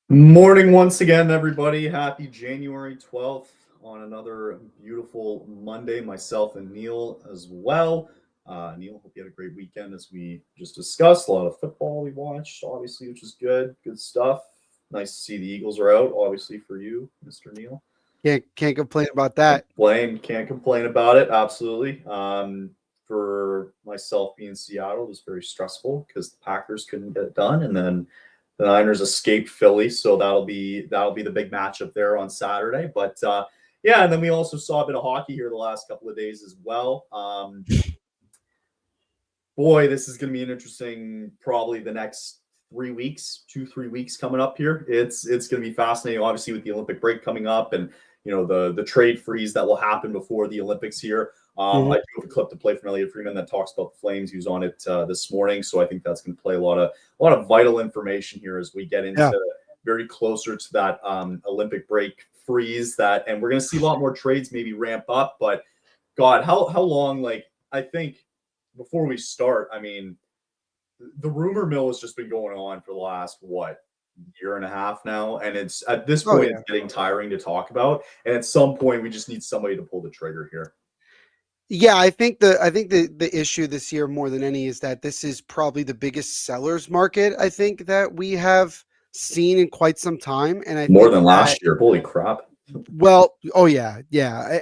Morning once again, everybody. Happy January 12th on another beautiful Monday. Myself and Neil as well. Neil, hope you had a great weekend as we just discussed. A lot of football we watched, obviously, which is good. Good stuff. Nice to see the Eagles are out, obviously, for you, Mr. Neil. Can't complain about that. Can't complain about it. Absolutely. For myself being in Seattle, it was very stressful because the Packers couldn't get it done, and then the Niners escaped Philly, so that'll be the big matchup there on Saturday. But yeah, and then we also saw a bit of hockey here the last couple of days as well. Boy, this is going to be an interesting, probably the next 3 weeks, 2-3 weeks coming up here. It's going to be fascinating, obviously, with the Olympic break coming up, and the trade freeze that will happen before the Olympics here. I do have a clip to play from Elliot Freeman that talks about the Flames. He was on it this morning, so I think that's going to play a lot of vital information here as we get into very closer to that Olympic break freeze. And we're going to see a lot more trades maybe ramp up. But God, how long? Like, I think before we start, I mean, the rumor mill has just been going on for the last year and a half now, and it's at this point it's getting tiring to talk about. And at some point, we just need somebody to pull the trigger here. Yeah, I think the issue this year more than any is that this is probably the biggest sellers market I think that we have seen in quite some time, and I more than last year. Holy crap! Well, yeah,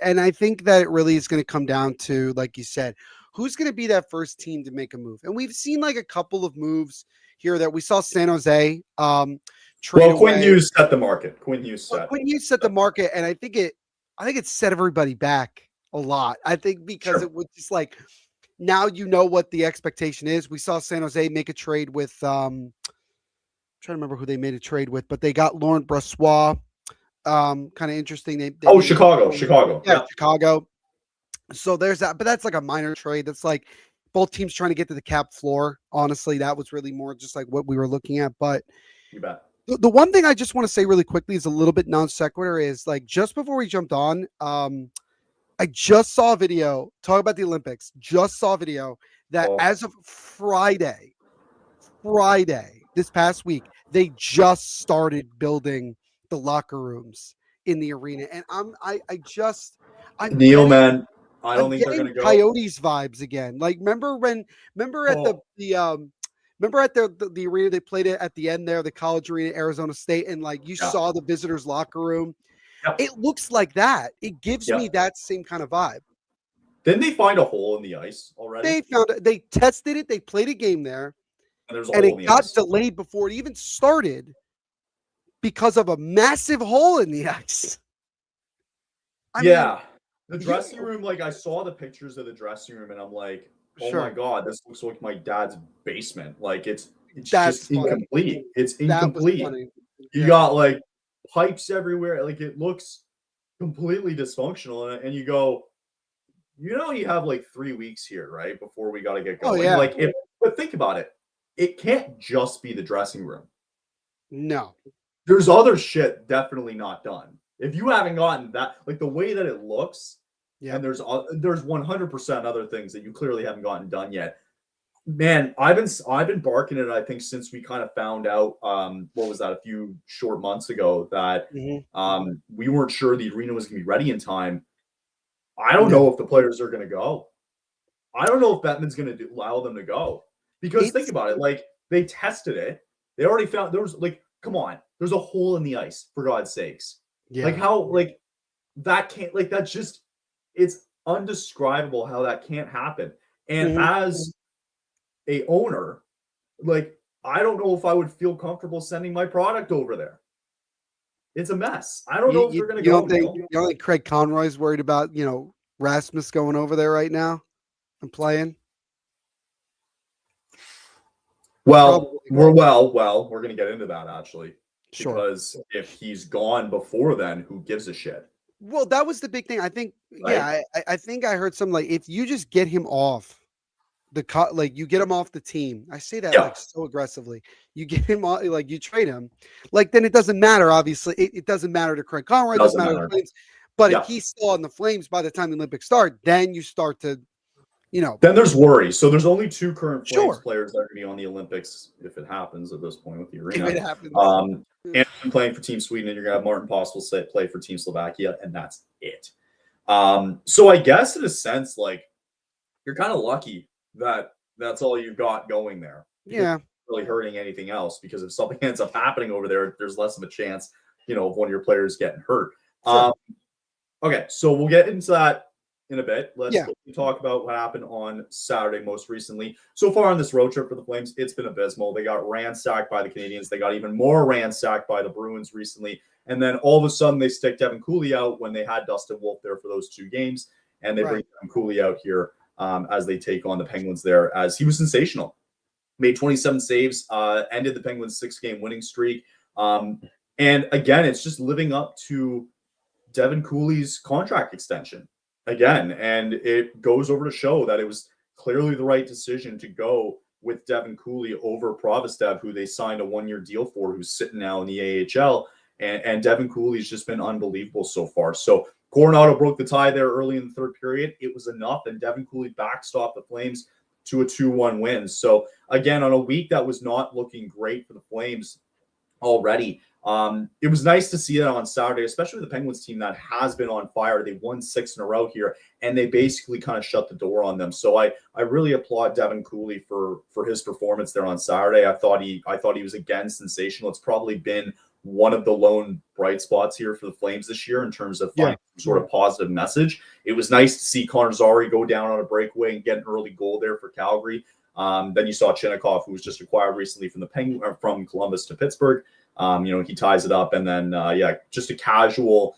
and I think that it really is going to come down to, like you said, who's going to be that first team to make a move, and we've seen like a couple of moves here that we saw San Jose. Quinn Hughes set the market. Quinn Hughes set the market, and I think it set everybody back a lot. I think because it was just like, now you know what the expectation is. We saw San Jose make a trade with I'm trying to remember who they made a trade with, but they got Laurent Brossoit. Kind of interesting. Chicago. Yeah, Chicago. So there's that, but that's like a minor trade. That's like both teams trying to get to the cap floor. Honestly, that was really more just like what we were looking at. But you bet. The one thing I just want to say really quickly is a little bit non sequitur is like just before we jumped on, I just saw a video talk about the Olympics. Just saw a video that as of Friday, this past week, they just started building the locker rooms in the arena, and I'm Neil, man. I don't think they're going to go. Coyotes vibes again. Like remember at the arena they played it at the end there, the college arena, Arizona State, and like you saw the visitors' locker room. Yep. It looks like that. It gives me that same kind of vibe. Didn't they find a hole in the ice already? They found it. They tested it. They played a game there, and it got delayed before it even started because of a massive hole in the ice. I mean, the dressing room. Like I saw the pictures of the dressing room, and I'm like, oh my God, this looks like my dad's basement. Like it's just incomplete. It's incomplete. You got like pipes everywhere. Like it looks completely dysfunctional, and you go, you have like 3 weeks here, right, before we got to get going. But think about it. It can't just be the dressing room. No, there's other shit definitely not done. If you haven't gotten that, like the way that it looks, and there's 100% other things that you clearly haven't gotten done yet. Man, I've been barking it, I think, since we kind of found out what was that, a few short months ago, that we weren't sure the arena was going to be ready in time. I don't know if the players are going to go. I don't know if Bettman's going to allow them to go. Because think about it, like they tested it. They already found there was like, come on, there's a hole in the ice, for God's sakes. Yeah. Like how, like that can't, like that's just, it's undescribable how that can't happen. And as a owner, like I don't know if I would feel comfortable sending my product over there. It's a mess. I don't know if they're going to go. You don't think Craig Conroy's worried about Rasmus going over there right now and playing? Well, we're going to get into that actually. Sure. Because if he's gone before then, who gives a shit? Well, that was the big thing. I think, I think I heard something like, if you just get him off you get him off the team. I say that like so aggressively. You get him off, like you trade him, like then it doesn't matter. Obviously, it doesn't matter to Craig Conroy. It doesn't matter to the Flames. But if he's still on the Flames by the time the Olympics start, then you start to, Then there's worry. So there's only 2 current Flames players that are going to be on the Olympics if it happens at this point with the arena. If it happens. Anderson playing for Team Sweden, and you're gonna have Martin Possible play for Team Slovakia, and that's it. So I guess in a sense, like, you're kind of lucky that that's all you've got going there. Yeah. Really hurting anything else, because if something ends up happening over there, there's less of a chance, of one of your players getting hurt. Sure. Okay, so we'll get into that in a bit. Let's Yeah. talk about what happened on Saturday most recently. So far on this road trip for the Flames, it's been abysmal. They got ransacked by the Canadiens. They got even more ransacked by the Bruins recently. And then all of a sudden they stick Devin Cooley out when they had Dustin Wolf there for those 2 games. And they bring Devin Cooley out here as they take on the Penguins there, as he was sensational. Made 27 saves, ended the Penguins' 6-game winning streak. And again, it's just living up to Devin Cooley's contract extension again. And it goes over to show that it was clearly the right decision to go with Devin Cooley over Provistev, who they signed a 1-year deal for, who's sitting now in the AHL. And Devin Cooley's just been unbelievable so far. So Coronado broke the tie there early in the third period. It was enough, and Devin Cooley backstopped the Flames to a 2-1 win. So again, on a week that was not looking great for the Flames already, it was nice to see that on Saturday, especially the Penguins team that has been on fire. They won 6 in a row here, and they basically kind of shut the door on them. So I really applaud Devin Cooley for his performance there on Saturday. I thought he was again sensational. It's probably been one of the lone bright spots here for the Flames this year in terms of finding some sort of positive message. It was nice to see Connor Zary go down on a breakaway and get an early goal there for Calgary. Then you saw Chinnikov, who was just acquired recently from Columbus to Pittsburgh. He ties it up, and then just a casual,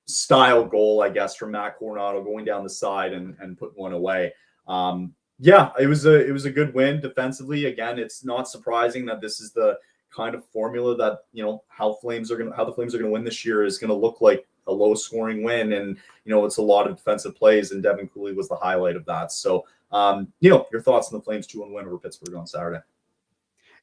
style goal, I guess, from Matt Coronado going down the side and putting one away. It was a good win defensively. Again, it's not surprising that this is the kind of formula that how the Flames are going to win this year is going to look like a low scoring win, and it's a lot of defensive plays, and Devin Cooley was the highlight of that. So your thoughts on the Flames 2-1 win over Pittsburgh on Saturday?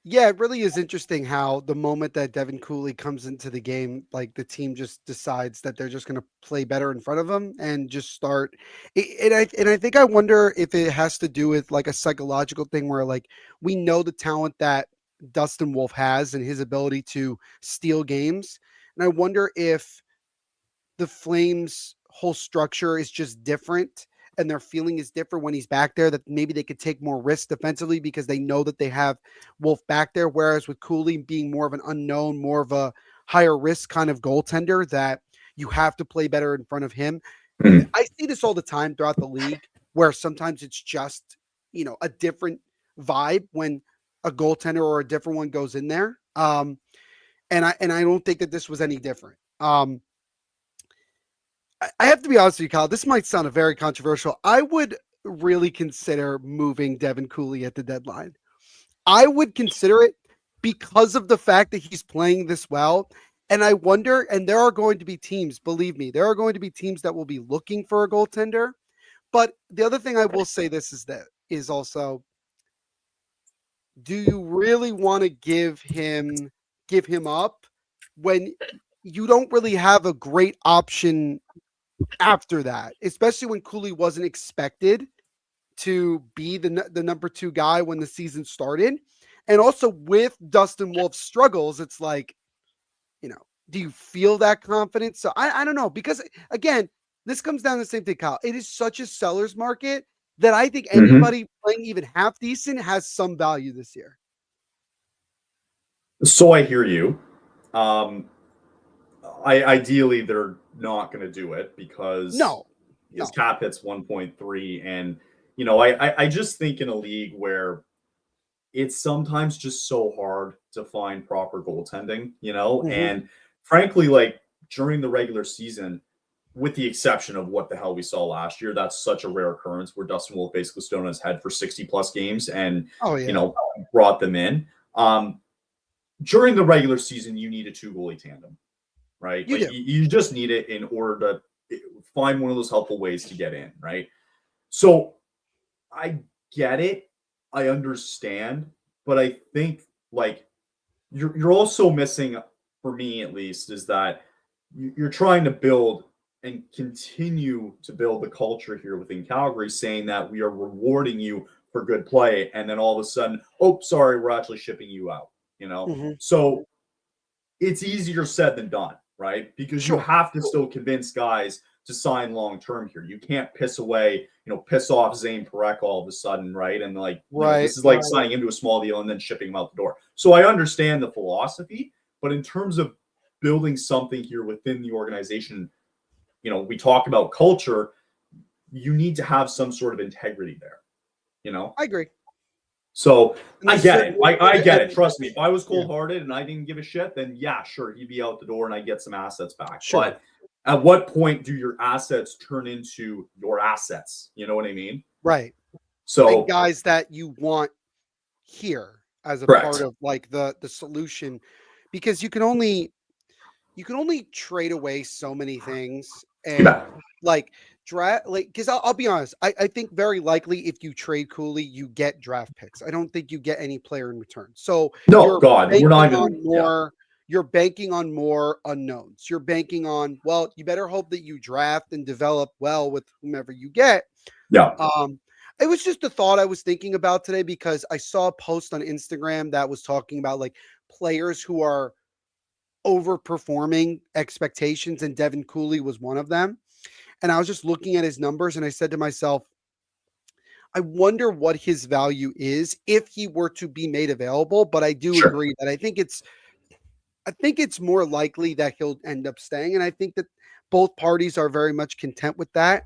Yeah, it really is interesting how the moment that Devin Cooley comes into the game, like the team just decides that they're just going to play better in front of him and just start. And I think I wonder if it has to do with like a psychological thing where like we know the talent that Dustin Wolf has and his ability to steal games, and I wonder if the Flames' whole structure is just different and their feeling is different when he's back there, that maybe they could take more risks defensively because they know that they have Wolf back there. Whereas with Cooley being more of an unknown, more of a higher risk kind of goaltender, that you have to play better in front of him. Mm-hmm. I see this all the time throughout the league where sometimes it's just, a different vibe when a goaltender or a different one goes in there. And I don't think that this was any different. I have to be honest with you, Kyle. This might sound very controversial. I would really consider moving Devin Cooley at the deadline. I would consider it because of the fact that he's playing this well. And I wonder, and there are going to be teams, believe me, there are going to be teams that will be looking for a goaltender. But the other thing I will say is also, do you really want to give him up when you don't really have a great option after that, especially when Cooley wasn't expected to be the number 2 guy when the season started? And also with Dustin Wolf's struggles, it's like, do you feel that confidence? So I don't know, because again, this comes down to the same thing, Kyle. It is such a seller's market that I think anybody playing even half decent has some value this year. So I hear you. Ideally they're not going to do it because his cap hits 1.3, and I just think in a league where it's sometimes just so hard to find proper goaltending, and frankly, like during the regular season, with the exception of what the hell we saw last year, that's such a rare occurrence where Dustin Wolf basically stood on his head for 60 plus games and brought them in. During the regular season, you need a 2 goalie tandem, right? You just need it in order to find one of those helpful ways to get in, right? So I get it. I understand. But I think like you're also missing, for me at least, is that you're trying to build and continue to build the culture here within Calgary, saying that we are rewarding you for good play. And then all of a sudden, oh, sorry, we're actually shipping you out, So it's easier said than done, right? Because you Sure. have to still convince guys to sign long term here. You can't piss off Zane Parekh all of a sudden, right? And this is like signing into a small deal and then shipping him out the door. So I understand the philosophy, but in terms of building something here within the organization, we talk about culture. You need to have some sort of integrity there. I agree. So I get it. I get it. Trust me. If I was cold-hearted and I didn't give a shit, then yeah, sure, he'd be out the door and I get some assets back. Sure. But at what point do your assets turn into your assets? You know what I mean? Right. So and guys that you want here as a part of like the solution, because you can only trade away so many things. And because I'll be honest, I think very likely if you trade Cooley, you get draft picks. I don't think you get any player in return. So we're not even you're banking on more unknowns. You're banking on, well, you better hope that you draft and develop well with whomever you get. Yeah. It was just a thought I was thinking about today because I saw a post on Instagram that was talking about like players who are overperforming expectations, and Devin Cooley was one of them. And I was just looking at his numbers and I said to myself, I wonder what his value is if he were to be made available. But I do agree that I think it's more likely that he'll end up staying. And I think that both parties are very much content with that.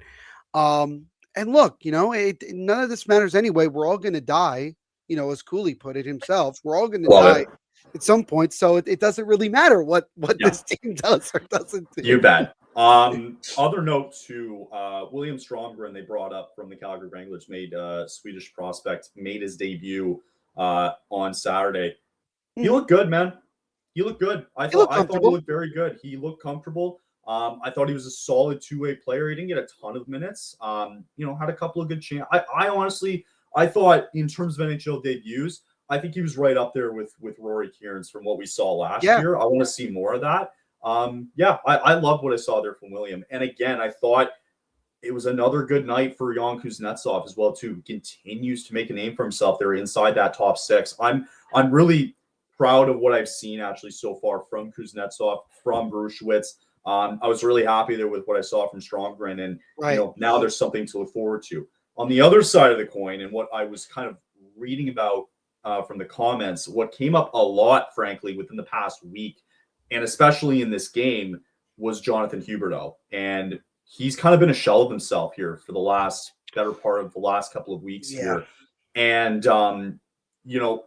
And look, none of this matters anyway. We're all going to die, as Cooley put it himself. We're all going to die at some point. So it doesn't really matter what this team does or doesn't do. You bet. Other note to William Stromgren, they brought up from the Calgary Wranglers, Swedish prospect, made his debut on Saturday. He looked good, man. He looked good. I thought he looked very good. He looked comfortable. I thought he was a solid two-way player. He didn't get a ton of minutes. Had a couple of good chances. I honestly thought in terms of NHL debuts, I think he was right up there with Rory Kearns from what we saw last year. I want to see more of that. I love what I saw there from William. And again, I thought it was another good night for Jan Kuznetsov as well, too. He continues to make a name for himself there inside that top six. I'm really proud of what I've seen actually so far from Kuznetsov, from Brushewitz. I was really happy there with what I saw from Stromgren, and now there's something to look forward to. On the other side of the coin, and what I was kind of reading about from the comments, what came up a lot, frankly, within the past week, and especially in this game, was Jonathan Huberdeau. And he's kind of been a shell of himself here for the better part of the last couple of weeks here. And,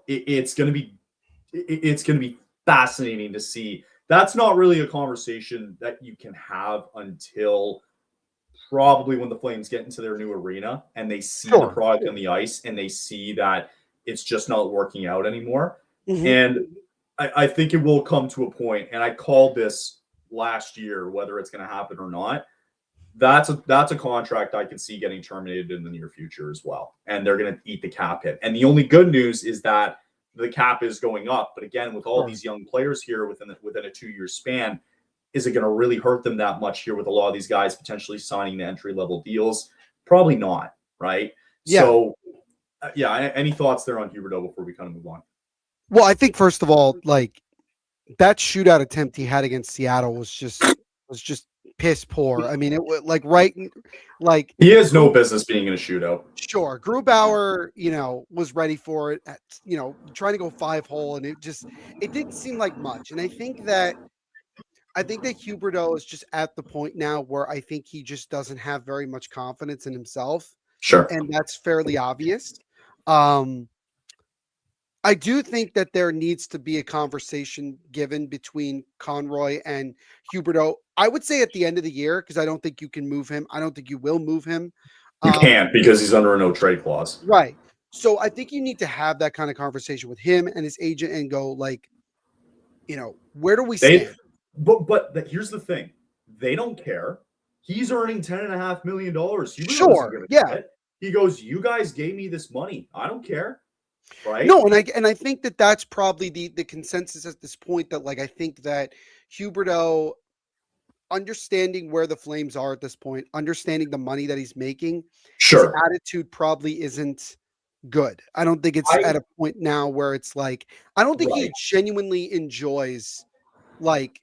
it's going to be fascinating to see. That's not really a conversation that you can have until probably when the Flames get into their new arena and they see the product on the ice and they see that it's just not working out anymore. Mm-hmm. And I think it will come to a point, and I called this last year, whether it's going to happen or not. That's a contract I can see getting terminated in the near future as well. And they're going to eat the cap hit. And the only good news is that the cap is going up. But again, with all these young players here within a 2-year span, is it going to really hurt them that much here with a lot of these guys potentially signing the entry-level deals? Probably not, right? Yeah. So, any thoughts there on Huberdeau before we kind of move on? Well, I think first of all, like that shootout attempt he had against Seattle was just piss poor. I mean, it was like he has no business being in a shootout. Sure, Grubauer, was ready for it. Trying to go 5-hole, and it didn't seem like much. And I think that Huberdeau is just at the point now where I think he just doesn't have very much confidence in himself. Sure, and that's fairly obvious. I do think that there needs to be a conversation given between Conroy and Huberdeau. I would say at the end of the year, because I don't think you can move him. I don't think you will move him. You can't, because he's under a no trade clause. Right. So I think you need to have that kind of conversation with him and his agent and go like, where do we stand? But here's the thing. They don't care. He's earning $10.5 million. Sure. Yeah. He goes, you guys gave me this money. I don't care. Right. No, and I think that that's probably the consensus at this point, that like I think that Huberdeau, understanding where the Flames are at this point, understanding the money that he's making, his attitude probably isn't good. I don't think it's at a point now where it's like, I don't think he genuinely enjoys like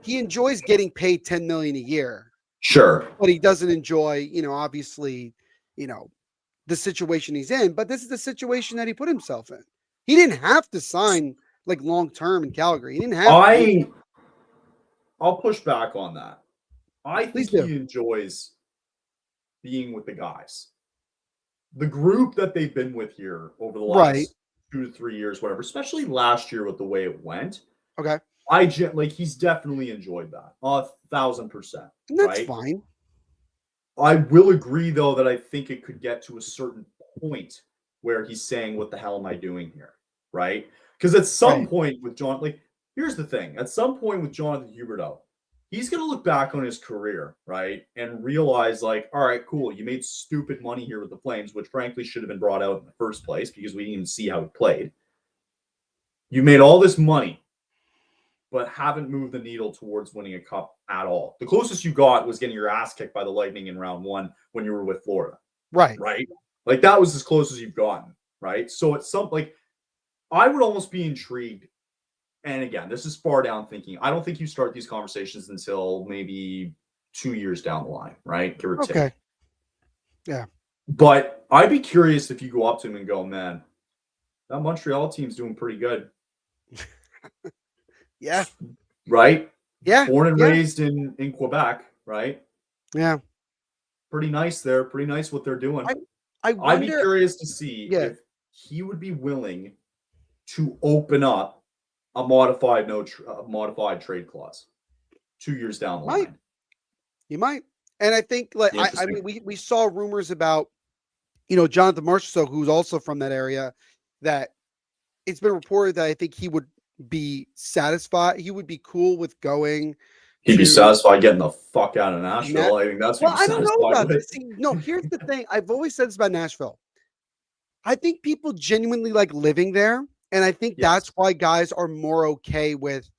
he enjoys getting paid $10 million a year. Sure. But he doesn't enjoy, obviously, the situation he's in. But this is the situation that he put himself in. He didn't have to sign like long term in Calgary. He didn't have. I'll push back on that. I think he enjoys being with the guys. The group that they've been with here over the last 2 to 3 years, whatever, especially last year with the way it went. Okay. He's definitely enjoyed that 1,000%. That's fine. I will agree though that I think it could get to a certain point where he's saying, "What the hell am I doing here?" Right? Because at some point with John, here's the thing: at some point with Jonathan Huberdeau, he's going to look back on his career, right, and realize, all right, cool, you made stupid money here with the Flames, which frankly should have been brought out in the first place because we didn't even see how he played. You made all this money, but haven't moved the needle towards winning a cup at all. The closest you got was getting your ass kicked by the Lightning in round 1 when you were with Florida. Right. That was as close as you've gotten, right? So it's I would almost be intrigued. And again, this is far down thinking. I don't think you start these conversations until maybe 2 years down the line, right? Give or take. Okay. Yeah. But I'd be curious if you go up to him and go, "Man, that Montreal team's doing pretty good." Yeah. Right? Yeah. Born and raised in Quebec, right? Yeah. Pretty nice there. Pretty nice what they're doing. I'd be curious to see if he would be willing to open up a modified trade clause 2 years down the line. He might. And I think I mean we saw rumors about Jonathan Marchessault, who's also from that area, that it's been reported that I think he would be satisfied. He would be cool with going. He'd be satisfied getting the fuck out of Nashville. I think that's what I don't know about this. See, no, here's the thing. I've always said this about Nashville. I think people genuinely like living there. And I think that's why guys are more okay with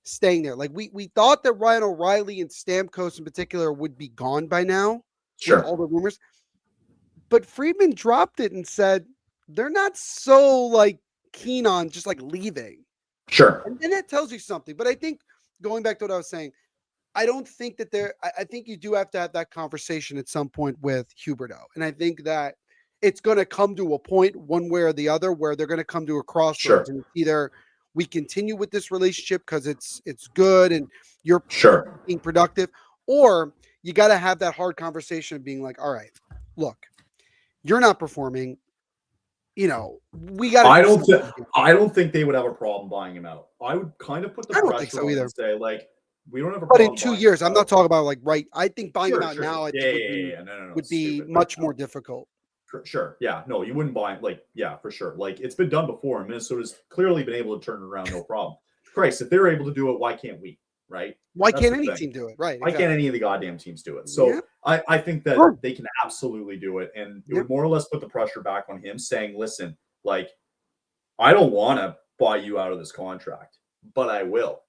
staying there. Like we thought that Ryan O'Reilly and Stamkos in particular would be gone by now. Sure. With all the rumors. But Friedman dropped it and said they're not so keen on just leaving. Sure. And that tells you something. But I think going back to what I was saying, I don't think that I think you do have to have that conversation at some point with Huberdeau. And I think that it's going to come to a point one way or the other where they're going to come to a crossroads. Sure. And either we continue with this relationship because it's good and you're being productive, or you got to have that hard conversation of being like, all right, look, you're not performing. We got. I don't think they would have a problem buying him out. I would kind of put the pressure on and say, we don't have a problem. But in 2 years, I'm not talking about I think buying him out now would be much more difficult. Sure. Yeah. No, you wouldn't buy it. For sure. It's been done before, and Minnesota's clearly been able to turn it around, no problem. Christ, if they're able to do it, why can't we? Right? Why can't any team do it? Right. Why can't any of the goddamn teams do it? So I think that they can absolutely do it. And it would more or less put the pressure back on him saying, listen, I don't want to buy you out of this contract, but I will.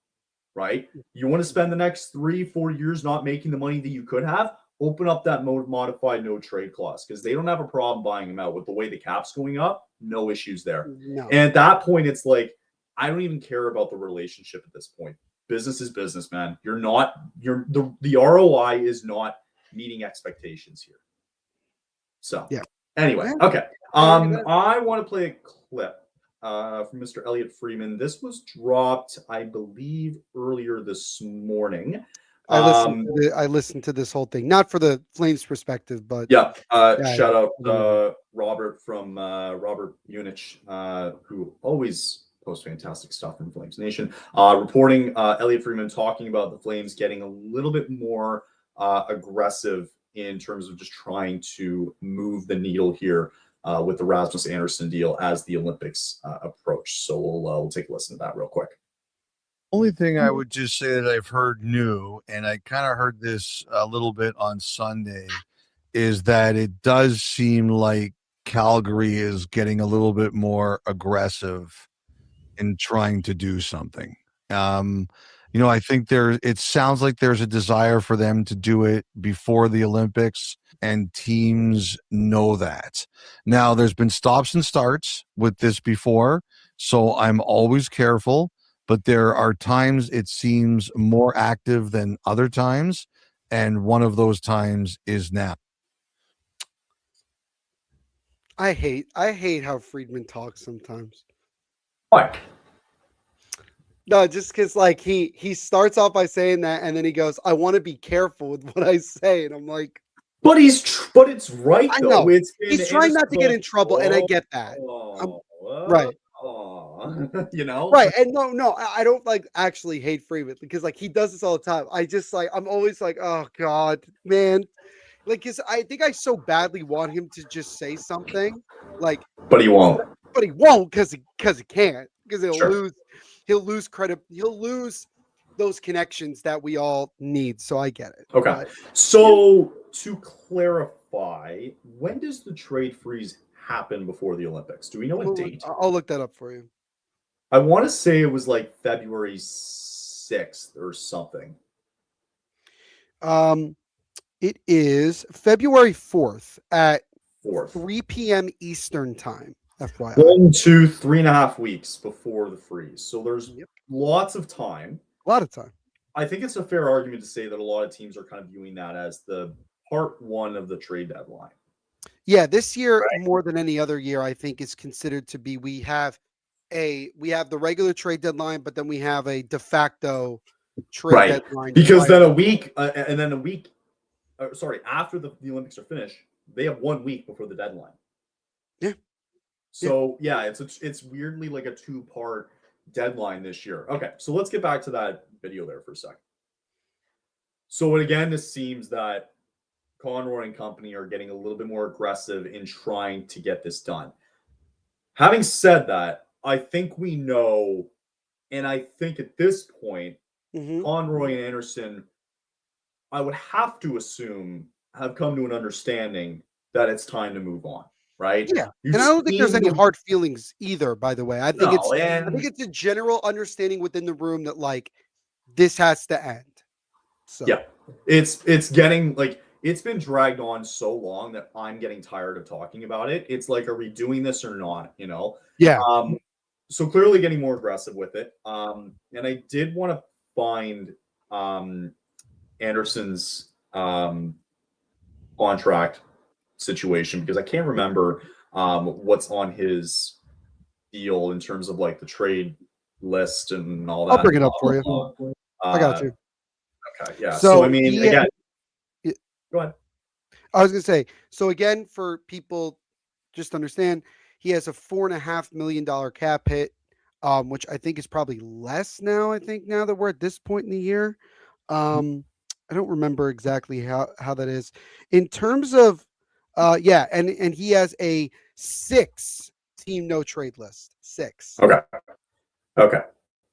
Right? You want to spend the next 3-4 years not making the money that you could have? Open up that modified no trade clause because they don't have a problem buying him out with the way the cap's going up. No issues there. No. And at that point, it's I don't even care about the relationship at this point. Business is business, man. The ROI is not meeting expectations here. So anyway, okay. I want to play a clip from Mr. Elliot Freeman. This was dropped, I believe, earlier this morning. I listened to this whole thing, not for the Flames perspective, but shout out Robert from Robert Munich, who always posts fantastic stuff from Flames Nation, reporting Elliot Freeman talking about the Flames getting a little bit more aggressive in terms of just trying to move the needle here with the Rasmus Andersson deal as the Olympics approach. So we'll take a listen to that real quick. Only thing I would just say that I've heard new, and I kind of heard this a little bit on Sunday, is that it does seem like Calgary is getting a little bit more aggressive in trying to do something. I think it sounds like there's a desire for them to do it before the Olympics, and teams know that. Now, there's been stops and starts with this before, so I'm always careful. but there are times it seems more active than other times, and one of those times is now. I hate how Friedman talks sometimes. Why? No, just because like he starts off by saying that, and then he goes, "I want to be careful with what I say," and I'm like, But but it's right I though. know It's he's trying not to get in trouble, and I get that. Right, you know, right, and no, I don't like actually hate Friedman because like he does this all the time. I just like I'm always like, oh God, man, like because I think I so badly want him to just say something, like, but he won't. but he won't because he can't because Sure. he'll lose credit, he'll lose those connections that we all need. So I get it. Okay. But, So to clarify, when does the trade freeze happen before the Olympics? Do we know a date? I'll look that up for you. I want to say it was like February 6th or something. It is February 4th at 4th. 3 p.m. Eastern time. FYI. 1, 2, 3.5 weeks before the freeze. So there's Yep. lots of time. A lot of time. I think it's a fair argument to say that a lot of teams are kind of viewing that as the part one of the trade deadline. Yeah, this year more than any other year, I think is considered to be. We have the regular trade deadline, but then we have a de facto trade deadline. Because then after the Olympics are finished, they have 1 week before the deadline. Yeah. So yeah, it's weirdly like a 2-part deadline this year. Okay, so let's get back to that video there for a second. So again, this seems that Conroy and company are getting a little bit more aggressive in trying to get this done. Having said that, I think we know, and I think at this point, Conroy and Anderson, I would have to assume, have come to an understanding that it's time to move on, right? Yeah, and I don't think there's any hard feelings either. By the way, I think it's a general understanding within the room that like this has to end. So yeah, it's getting like it's been dragged on so long that I'm getting tired of talking about it. It's like, are we doing this or not? You know? Yeah. So clearly getting more aggressive with it. And I did want to find Anderson's contract situation because I can't remember what's on his deal in terms of like the trade list and all that. I'll bring it up for you. I got you. Okay, yeah. So I mean, again, go ahead. I was gonna say, so again, for people just to understand, he has a $4.5 million cap hit, which I think is probably less now. I think now that we're at this point in the year. I don't remember exactly how that is. In terms of and he has a 6-team no trade list. 6. Okay.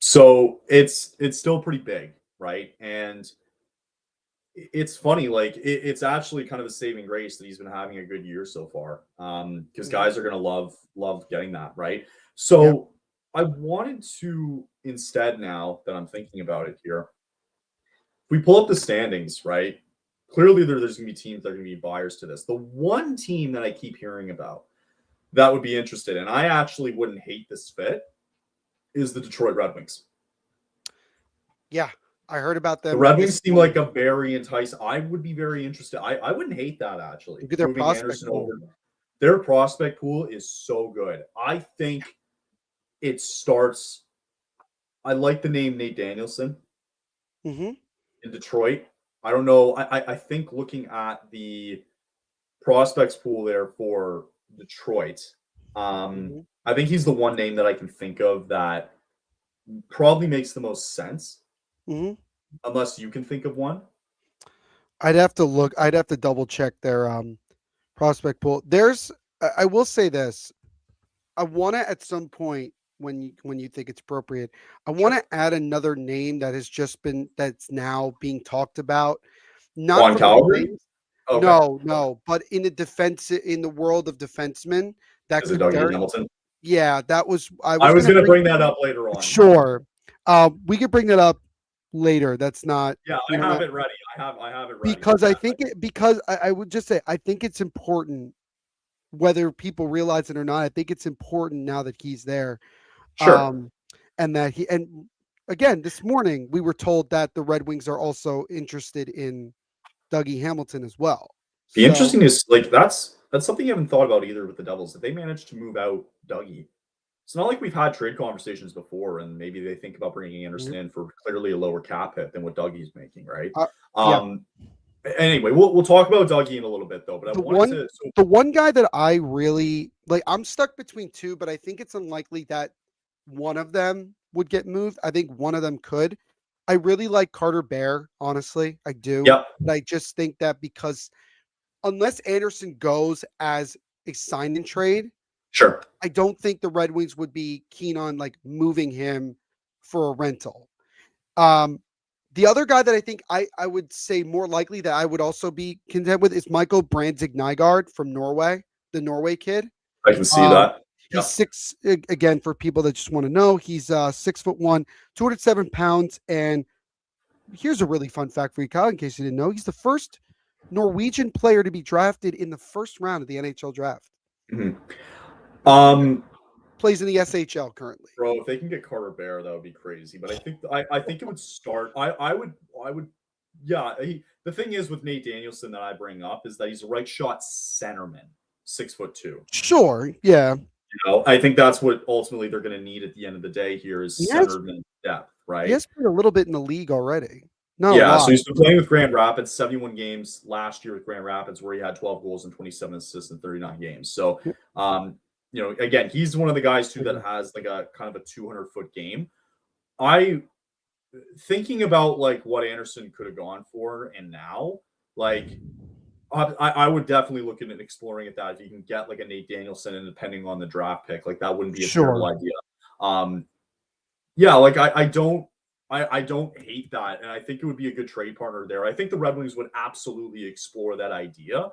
So it's still pretty big, right? And it's funny, like it's actually kind of a saving grace that he's been having a good year so far. Because guys are gonna love getting that, right? So I wanted to instead, now that I'm thinking about it here, if we pull up the standings, right? Clearly there's gonna be teams that are gonna be buyers to this. The one team that I keep hearing about that would be interested, and I actually wouldn't hate this fit, is the Detroit Red Wings. Yeah, I heard about them. The Red Wings seem like a very enticing. I would be very interested. I wouldn't hate that actually. Look at their prospect pool. Their prospect pool is so good. I think it starts. I like the name Nate Danielson in Detroit. I don't know. I think looking at the prospects pool there for Detroit, I think he's the one name that I can think of that probably makes the most sense. Unless you can think of one. I'd have to look. I'd have to double check their prospect pool. I will say this. I want to at some point when you think it's appropriate, I want to add another name that's now being talked about. Not on Calgary? Okay. No, but in the world of defensemen, that is it Dougie Hamilton? Yeah, that was. I was going to bring that up later on. Sure, we could bring that up later. That's not. Yeah, I have it ready. I have it ready. Because I think I would just say I think it's important, whether people realize it or not. I think it's important now that he's there. Sure. And that again, this morning we were told that the Red Wings are also interested in Dougie Hamilton as well. Be interesting is like that's something you haven't thought about either with the Devils. If they manage to move out Dougie, it's not like we've had trade conversations before, and maybe they think about bringing Anderson in for clearly a lower cap hit than what Dougie's making, right? Yeah. Anyway, we'll talk about Dougie in a little bit though. But the one guy that I really like, I'm stuck between two, but I think it's unlikely that one of them would get moved. I think one of them could. I really like Carter Bear, honestly. I do. Yep. But I just think that because unless Anderson goes as a sign and trade, sure, I don't think the Red Wings would be keen on like moving him for a rental. The other guy that I think I would say more likely that I would also be content with is Michael Brandsig-Nygaard from Norway, the Norway kid. I can see that. He's six, again, for people that just want to know, he's 6'1", 207 pounds. And here's a really fun fact for you, Kyle, in case you didn't know. He's the first Norwegian player to be drafted in the first round of the NHL draft. Plays in the SHL currently. Bro, if they can get Carter Bear, that would be crazy. But I think it would start. I would. Yeah. The thing is with Nate Danielson that I bring up is that he's a right shot centerman, 6'2". Sure. Yeah. You know, I think that's what ultimately they're going to need at the end of the day here is centerman depth, right? He has played a little bit in the league already. No, so he's been playing with Grand Rapids, 71 games last year with Grand Rapids, where he had 12 goals and 27 assists in 39 games. So, you know, again, he's one of the guys too that has like a kind of a 200-foot game. Thinking about like what Anderson could have gone for, and now, like, I would definitely look at exploring at that if you can get like a Nate Danielson, and depending on the draft pick, like that wouldn't be a terrible idea. Yeah, like I don't hate that, and I think it would be a good trade partner there. I think the Red Wings would absolutely explore that idea.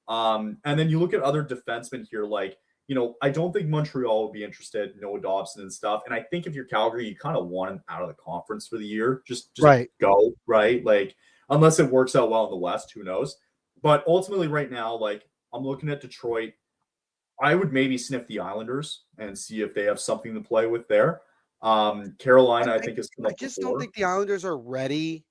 And then you look at other defensemen here, like, you know, I don't think Montreal would be interested, Noah Dobson and stuff. And I think if you're Calgary, you kind of want him out of the conference for the year. Just right. Go, right? Like, unless it works out well in the West, who knows? But ultimately right now, like, I'm looking at Detroit. I would maybe sniff the Islanders and see if they have something to play with there. Carolina, I think is I just don't think the Islanders are ready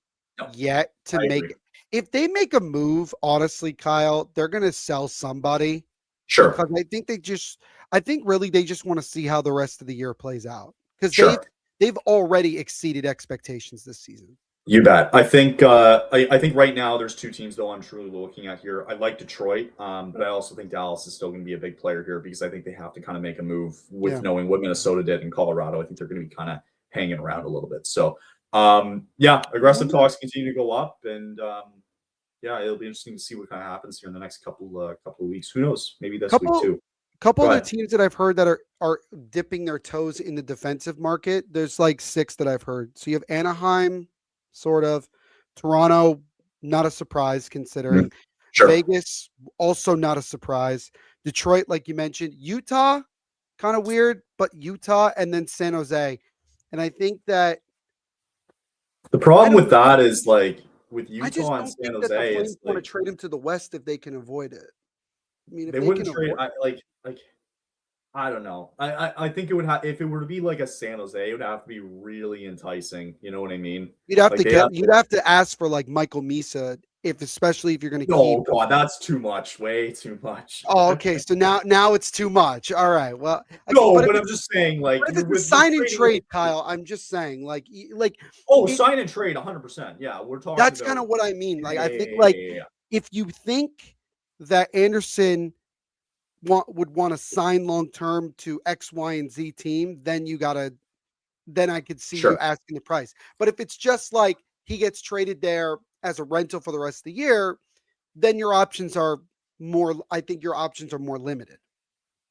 yet to make it. If they make a move, honestly, Kyle, they're going to sell somebody. Sure. Because I think really they just want to see how the rest of the year plays out. Because they've already exceeded expectations this season. You bet. I think I think right now there's two teams though I'm truly looking at here. I like Detroit, but I also think Dallas is still going to be a big player here because I think they have to kind of make a move with knowing what Minnesota did in Colorado. I think they're going to be kind of hanging around a little bit. So aggressive talks continue to go up, and it'll be interesting to see what kind of happens here in the next couple of weeks. Who knows? Maybe this week too. Couple of the teams that I've heard that are dipping their toes in the defensive market. There's like 6 that I've heard. So you have Anaheim, sort of. Toronto, not a surprise considering. Vegas, also not a surprise. Detroit, like you mentioned. Utah, kind of weird, but Utah, and then San Jose. And I think that the problem with that is like with Utah and San Jose, it's want to trade him to the West if they can avoid it. I mean, if they wouldn't trade. I don't know. I think it would have, if it were to be like a San Jose, it would have to be really enticing. You know what I mean? You'd have to ask for like Michael Misa, especially if you're going to. Oh God, that's too much. Way too much. Oh, okay. So now it's too much. All right. Well, but I'm just saying, like, if it's sign and trade, Kyle. I'm just saying, like. Sign and trade, 100%. Yeah, we're talking. That's kind of what I mean. Like, I think, if you think that Anderson would want to sign long term to X, Y, and Z team, then I could see you asking the price. But if it's just like he gets traded there as a rental for the rest of the year, then your options are more. I think your options are more limited.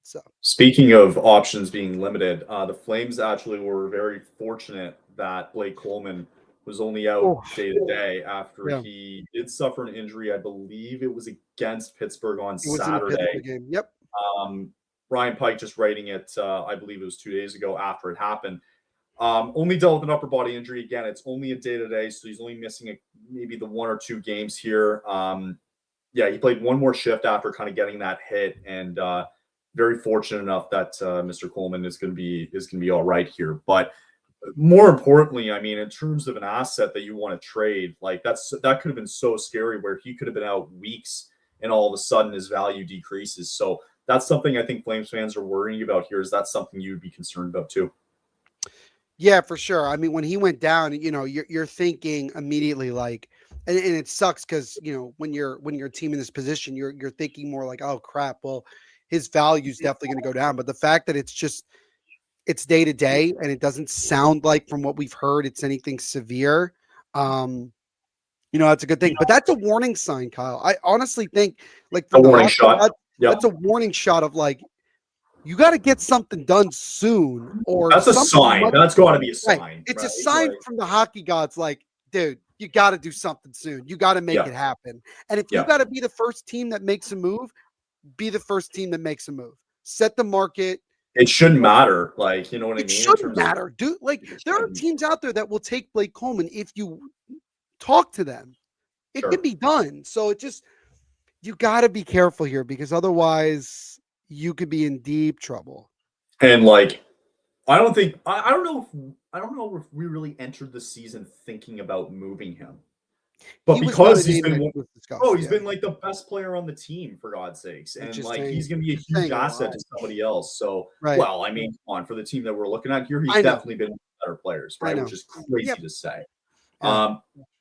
So speaking of options being limited, the Flames actually were very fortunate that Blake Coleman was only out day to day after he did suffer an injury. I believe it was against Pittsburgh on Saturday. Game. Yep. Ryan Pike just writing it, I believe it was 2 days ago after it happened. Only dealt with an upper body injury. Again, it's only a day-to-day, so he's only missing maybe the 1 or 2 games here. He played one more shift after kind of getting that hit, and very fortunate enough that Mr. Coleman is going to be all right here. But more importantly, I mean, in terms of an asset that you want to trade, like that could have been so scary where he could have been out weeks and all of a sudden his value decreases. So that's something I think Flames fans are worrying about here. Is that something you'd be concerned about too? Yeah, for sure. I mean, when he went down, you're thinking immediately like, and it sucks because when you're a team in this position, you're thinking more like, oh crap, well, his value is definitely going to go down. But the fact that it's day to day, and it doesn't sound like from what we've heard it's anything severe. That's a good thing. But that's a warning sign, Kyle. I honestly think like A from the warning hockey, shot. that's a warning shot of like you got to get something done soon, or That's a something sign. That's got to be a right. sign. It's right? a sign Like, from the hockey gods, like, dude, you got to do something soon. You got to make Yeah. it happen. And if you Yeah. got to be the first team that makes a move, be the first team that makes a move. Set the market. it shouldn't matter. Like, you know what I It mean? In shouldn't terms of matter, dude. Like, it there are shouldn't. teams out there that will take Blake Coleman if you talk to them. It Sure. can be done. So you got to be careful here because otherwise you could be in deep trouble. And like, I don't know if we really entered the season thinking about moving him. But He was not because a he's name been that was discussed, he's yeah. been like the best player on the team for God's sakes, Which and is like saying- he's going to be a it's huge saying a asset lot. to somebody else. So, Right. well, I mean, come on, for the team that we're looking at here, he's I know. definitely been one of the better players, I right? know. Which is crazy Yep. to say. Yeah.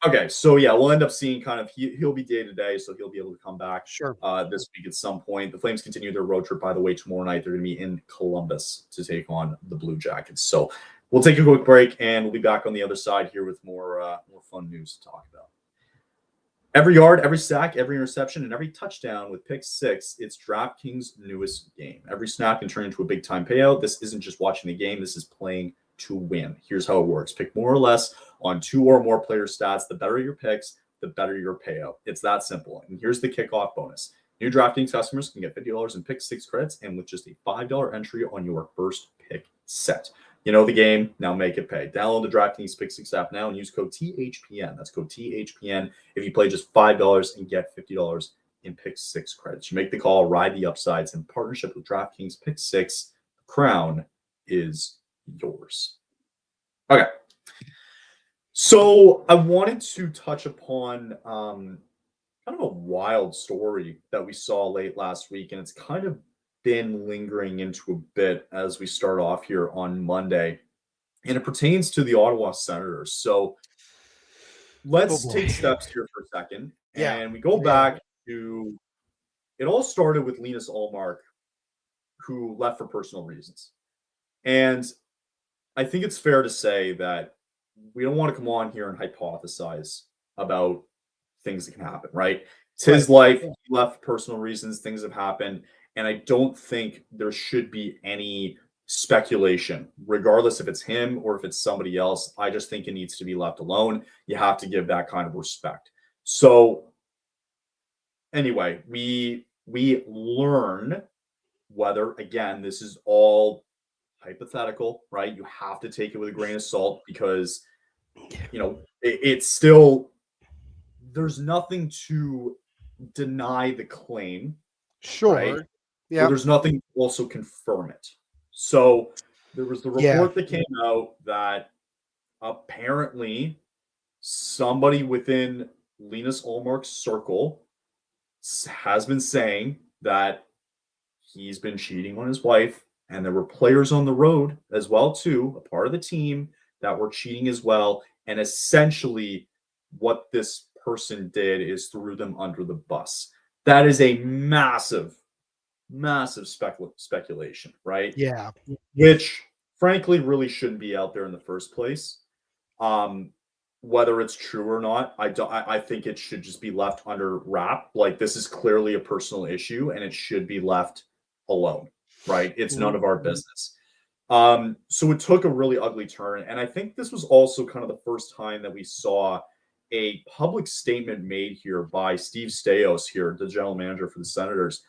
Okay, so yeah, we'll end up seeing kind of he'll be day to day, so he'll be able to come back Sure. this week at some point. The Flames continue their road trip, by the way, tomorrow night. They're going to be in Columbus to take on the Blue Jackets. So we'll take a quick break, and we'll be back on the other side here with more fun news to talk about. Every yard, every sack, every interception, and every touchdown with Pick 6, it's DraftKings' newest game. Every snap can turn into a big-time payout. This isn't just watching the game. This is playing to win. Here's how it works. Pick more or less on 2 or more player stats. The better your picks, the better your payout. It's that simple. And here's the kickoff bonus. New DraftKings customers can get $50 in Pick 6 credits and with just a $5 entry on your first pick set. You know the game, now make it pay. Download the DraftKings Pick 6 app now and use code THPN. That's code THPN if you play just $5 and get $50 in Pick 6 credits. You make the call, ride the upsides in partnership with DraftKings Pick 6. The crown is yours. Okay. So I wanted to touch upon kind of a wild story that we saw late last week, and it's kind of been lingering into a bit as we start off here on Monday, and it pertains to the Ottawa Senators. So let's take steps here for a second, and we go back to it all started with Linus Ullmark, who left for personal reasons. And I think it's fair to say that we don't want to come on here and hypothesize about things that can happen, right? It's his life. He left for personal reasons. Things have happened. And I don't think there should be any speculation, regardless if it's him or if it's somebody else. I just think it needs to be left alone. You have to give that kind of respect. So anyway, we learn whether, again, this is all hypothetical, right? You have to take it with a grain of salt because, it's still, there's nothing to deny the claim. Sure. Right? Yeah. There's nothing to also confirm it. So there was the report that came out that apparently somebody within Linus Ullmark's circle has been saying that he's been cheating on his wife, and there were players on the road as well too, a part of the team that were cheating as well. And essentially what this person did is threw them under the bus. That is a massive speculation, right? Yeah. Which frankly really shouldn't be out there in the first place. Whether it's true or not, I think it should just be left under wrap. Like, this is clearly a personal issue and it should be left alone, right? It's none of our business. So it took a really ugly turn. And I think this was also kind of the first time that we saw a public statement made here by Steve Staios here, the general manager for the Senators.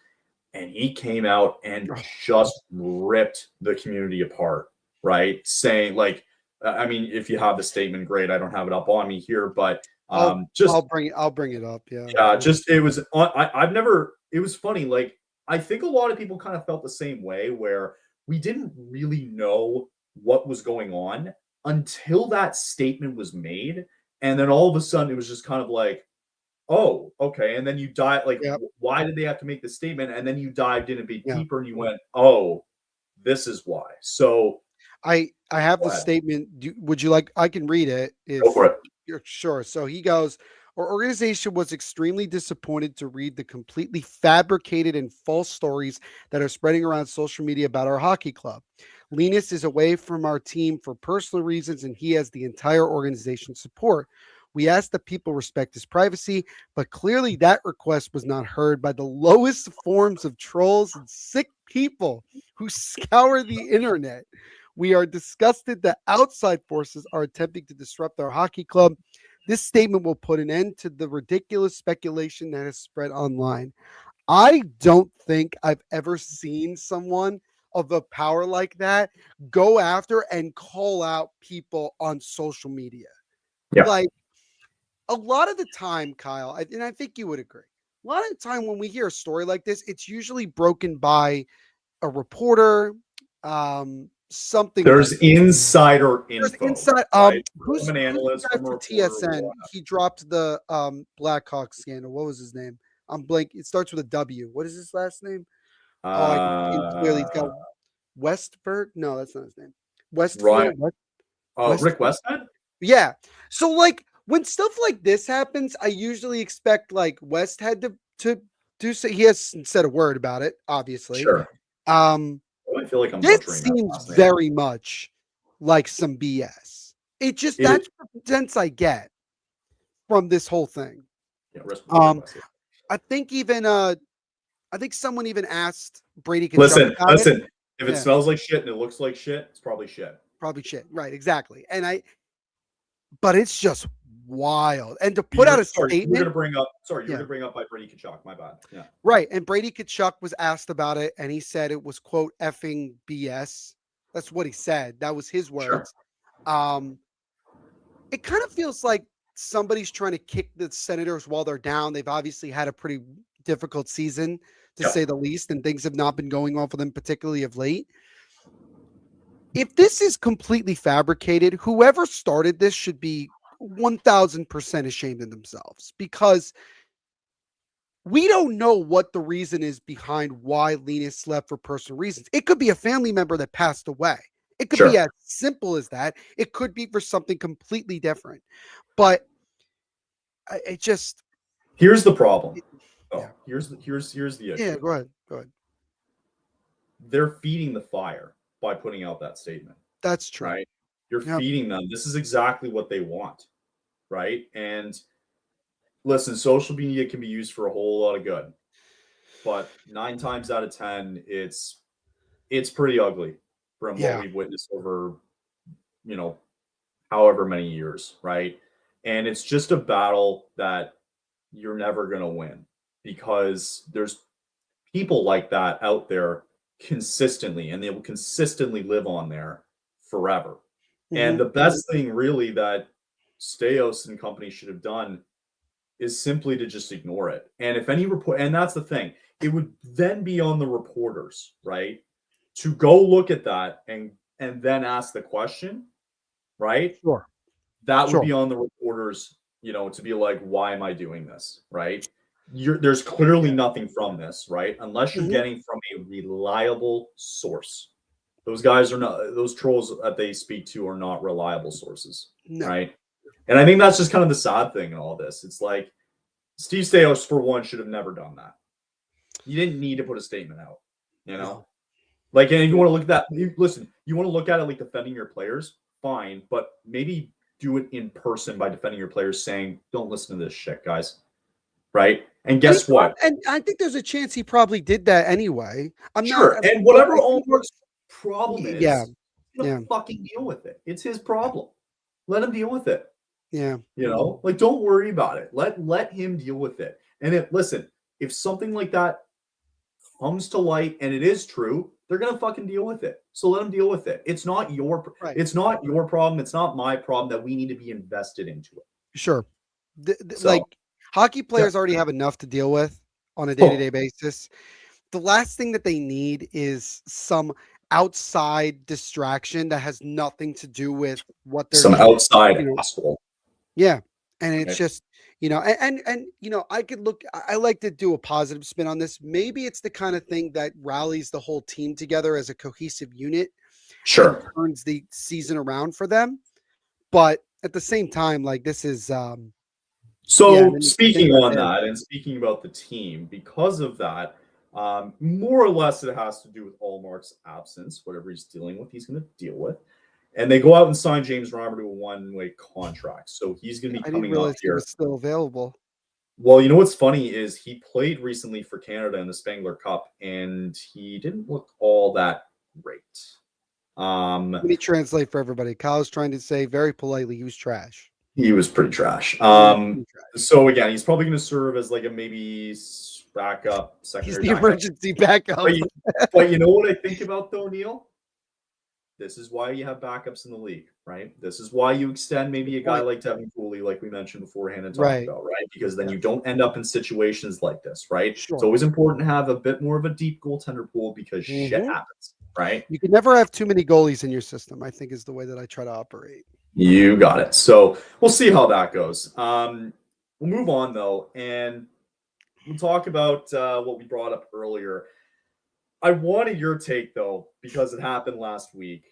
And he came out and just ripped the community apart, right? Saying, like, I mean, if you have the statement, great. I don't have it up on me here, but I'll bring it up. Yeah. Yeah, just it was it was funny. Like, I think a lot of people kind of felt the same way where we didn't really know what was going on until that statement was made, and then all of a sudden it was just kind of like, oh, okay. And then you dive like, Yep. why did they have to make the statement? And then you dived in a bit Yeah. deeper and you went, oh, this is why. So I have go the ahead. statement. Would you like? I can read it if Go for it. you're sure. So he goes, our organization was extremely disappointed to read the completely fabricated and false stories that are spreading around social media about our hockey club. Linus is away from our team for personal reasons, and he has the entire organization's support. We ask that people respect his privacy, but clearly that request was not heard by the lowest forms of trolls and sick people who scour the internet. We are disgusted that outside forces are attempting to disrupt our hockey club. This statement will put an end to the ridiculous speculation that has spread online. I don't think I've ever seen someone of a power like that go after and call out people on social media. Yeah. Like a lot of the time, Kyle, and I think you would agree, a lot of the time when we hear a story like this, it's usually broken by a reporter, something There's like insider there's info. inside. Right? Who's From an analyst, the guy from a for reporter, TSN? whatever. He dropped the Blackhawks scandal. What was his name? I'm blank. It starts with a W. What is his last name? Oh, I can see him clearly. He's got Westberg. No, that's not his name. Westfield. Ryan, Rick Westhead? Yeah. So like when stuff like this happens, I usually expect like Westhead to do so. He hasn't said a word about it, obviously. Sure. I feel like I'm This butchering that seems last name. very much like some BS. That's the sense I get from this whole thing. Yeah, I think even I think someone even asked Brady Tkachuk about listen. it. If it smells like shit and it looks like shit, it's probably shit. Probably shit. Right, exactly. But it's just wild. And to put out a statement. You were gonna bring up by Brady Tkachuk. My bad. Yeah. Right. And Brady Tkachuk was asked about it, and he said it was, quote, effing BS. That's what he said. That was his words. Sure. It kind of feels like somebody's trying to kick the Senators while they're down. They've obviously had a pretty difficult season, to say the least, and things have not been going well for them, particularly of late. If this is completely fabricated, whoever started this should be 1,000% ashamed of themselves, because we don't know what the reason is behind why Linus left for personal reasons. It could be a family member that passed away. It could be as simple as that. It could be for something completely different. But it just... Here's the problem. Here's the issue. Yeah, go ahead. They're feeding the fire by putting out that statement. That's true. Right? You're feeding them. This is exactly what they want. Right? And listen, social media can be used for a whole lot of good. But 9 times out of 10, it's pretty ugly from what we've witnessed over, however many years, right? And it's just a battle that you're never going to win, because there's people like that out there consistently, and they will consistently live on there forever. Mm-hmm. And the best thing really that Staios and company should have done is simply to just ignore it. And if any report, and that's the thing, it would then be on the reporters, right, to go look at that and then ask the question, right? Sure. That would be on the reporters, to be like, why am I doing this, right? There's clearly nothing from this, right? Unless you're getting from a reliable source. Those guys are not, those trolls that they speak to are not reliable sources, right? And I think that's just kind of the sad thing in all this. It's like Steve Staios, for one, should have never done that. You didn't need to put a statement out, Like, and if you want to look at that, you want to look at it like defending your players, fine, but maybe do it in person by defending your players, saying, don't listen to this shit, guys. Right? And guess what? And I think there's a chance he probably did that anyway. And whatever Allmark's problem is, fucking deal with it. It's his problem. Let him deal with it. Yeah. Like, don't worry about it. Let him deal with it. And if something like that comes to light and it is true, they're gonna fucking deal with it. So let them deal with it. It's not your It's not your problem. It's not my problem that we need to be invested into it. Sure. Like hockey players already have enough to deal with on a day-to-day basis. The last thing that they need is some outside distraction that has nothing to do with what they're Some doing. outside asshole. Yeah. And it's Right. just, and I could look, I like to do a positive spin on this. Maybe it's the kind of thing that rallies the whole team together as a cohesive unit and Sure. turns the season around for them. But at the same time, like this is, So then speaking things on are that and speaking about the team, because of that, more or less it has to do with Allmark's absence. Whatever he's dealing with, he's going to deal with. And they go out and sign James Reimer to a one-way contract. So he's going to be I didn't coming up realize he here. was still available. Well, you know what's funny is he played recently for Canada in the Spengler Cup, and he didn't look all that great. Let me translate for everybody. Kyle's trying to say very politely he was trash. He was pretty trash. Pretty trash. So again, he's probably going to serve as like a maybe backup, secondary. He's the emergency backup. But you know what I think about though, Neil? This is why you have backups in the league, right? This is why you extend maybe a guy like Devin Cooley, like we mentioned beforehand and talked about, right? Because then you don't end up in situations like this, right? Sure. It's always important to have a bit more of a deep goaltender pool because shit happens, right? You can never have too many goalies in your system, I think is the way that I try to operate. You got it. So we'll see how that goes. We'll move on though, and we'll talk about what we brought up earlier. I wanted your take though, because it happened last week,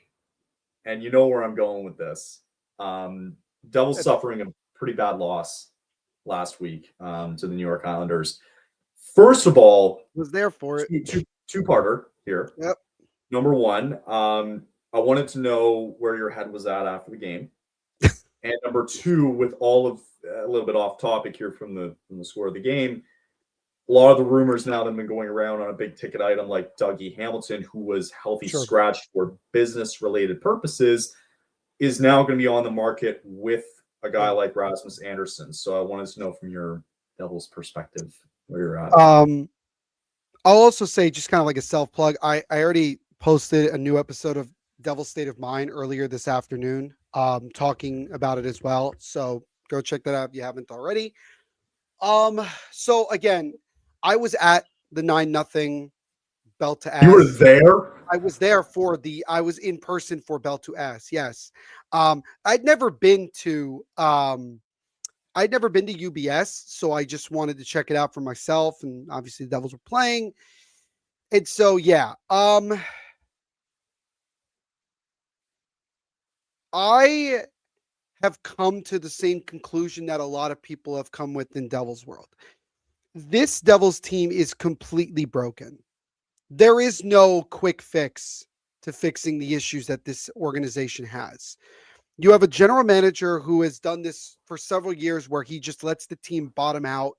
and you know where I'm going with this. Devils suffering a pretty bad loss last week to the New York Islanders. First of all, was there for it. Two-parter here. Yep. Number one, I wanted to know where your head was at after the game. And number two, with all of a little bit off topic here from the score of the game, a lot of the rumors now that have been going around on a big ticket item like Dougie Hamilton, who was healthy scratched for business related purposes, is now going to be on the market with a guy like Rasmus Andersson. So I wanted to know from your Devils perspective where you're at. I'll also say, just kind of like a self plug, I already posted a new episode of Devil's State of Mind earlier this afternoon, talking about it as well. So go check that out if you haven't already. So again, I was at the 9-0 Bell to Ass. You were there? I was there I was in person for Bell to Ass. Yes. I'd never been to UBS, so I just wanted to check it out for myself. And obviously the Devils were playing. And so, yeah, I have come to the same conclusion that a lot of people have come with in Devils world. This Devils team is completely broken. There is no quick fix to fixing the issues that this organization has. You have a general manager who has done this for several years where he just lets the team bottom out,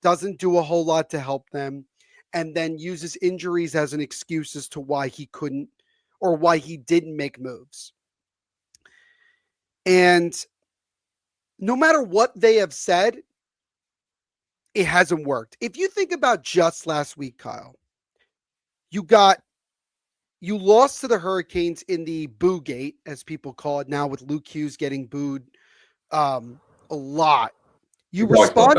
doesn't do a whole lot to help them, and then uses injuries as an excuse as to why he couldn't or why he didn't make moves. And no matter what they have said, it hasn't worked. If you think about just last week, Kyle, you lost to the Hurricanes in the boo gate, as people call it now, with Luke Hughes getting booed a lot. You respond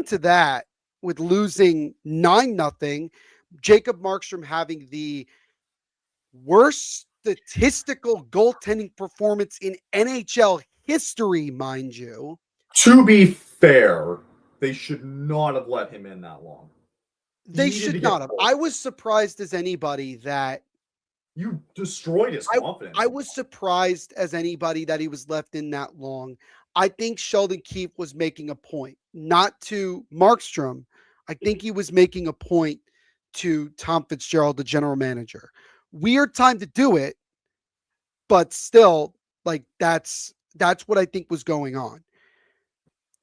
to that with losing 9-0. Jacob Markstrom having the worst statistical goaltending performance in NHL history, mind you. To be fair, they should not have let him in that long. They should not have. I was surprised as anybody that you destroyed his confidence. I was surprised as anybody that he was left in that long. I think Sheldon Keefe was making a point, not to Markstrom. I think he was making a point to Tom Fitzgerald, the general manager. Weird time to do it, but still, like that's what I think was going on.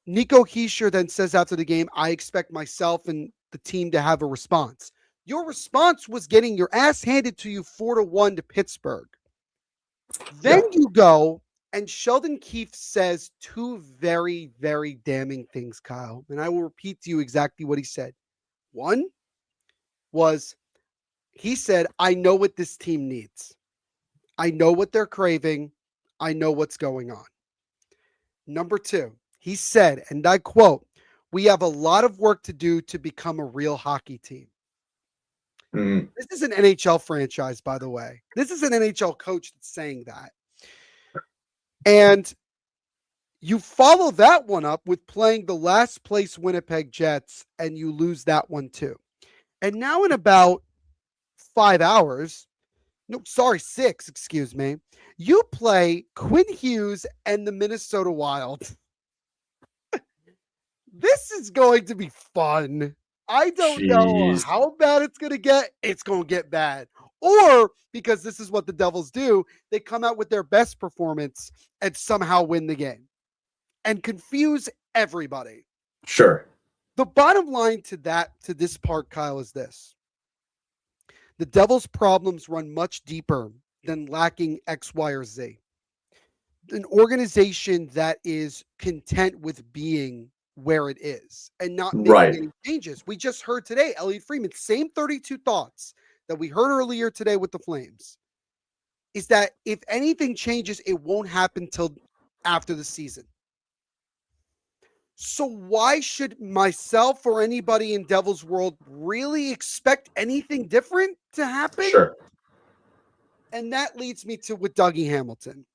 Nico Hischier then says after the game, I expect myself and the team to have a response. Your response was getting your ass handed to you 4-1 to Pittsburgh. Then you go and Sheldon Keefe says two very, very damning things, Kyle. And I will repeat to you exactly what he said. One was he said, I know what this team needs. I know what they're craving. I know what's going on. Number two, he said, and I quote, we have a lot of work to do to become a real hockey team. Mhm. This is an NHL franchise, by the way. This is an NHL coach that's saying that. And you follow that one up with playing the last place Winnipeg Jets, and you lose that one too. And now in about 5 hours, no, sorry, 6, excuse me, you play Quinn Hughes and the Minnesota Wild. This is going to be fun. I don't know Jeez. how bad it's going to get. It's going to get bad. Or because this is what the Devils do, they come out with their best performance and somehow win the game and confuse everybody. Sure. The bottom line to this part, Kyle, is this. The Devils' problems run much deeper than lacking X, Y, or Z. An organization that is content with being where it is and not making Right. any changes. We just heard today, Elliot Freeman, same 32 thoughts that we heard earlier today with the Flames, is that if anything changes, it won't happen till after the season. So why should myself or anybody in Devil's World really expect anything different to happen? Sure. And that leads me to with Dougie Hamilton.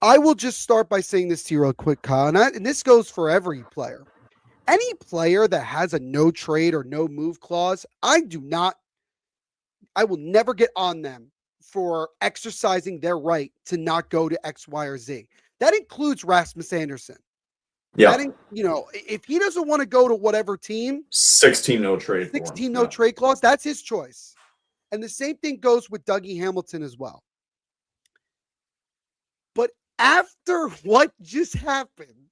I will just start by saying this to you real quick, Kyle, and this goes for every player. Any player that has a no trade or no move clause, I will never get on them for exercising their right to not go to X, Y, or Z. That includes Rasmus Anderson. Yeah. If he doesn't want to go to whatever team, 16 no trade. 16 no trade clause, that's his choice. And the same thing goes with Dougie Hamilton as well. But after what just happened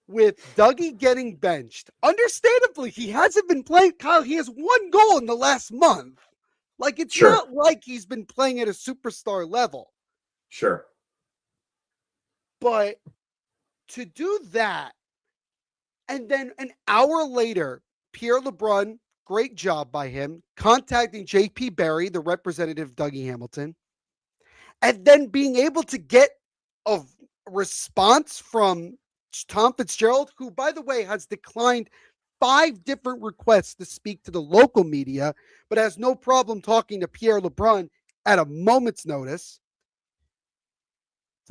with Dougie getting benched, understandably, he hasn't been playing. Kyle, he has 1 goal in the last month. Like, it's Sure. not like he's been playing at a superstar level. Sure. But to do that, and then an hour later, Pierre LeBrun, great job by him, contacting J.P. Barry, the representative of Dougie Hamilton, and then being able to get a response from Tom Fitzgerald, who, by the way, has declined 5 different requests to speak to the local media, but has no problem talking to Pierre LeBrun at a moment's notice.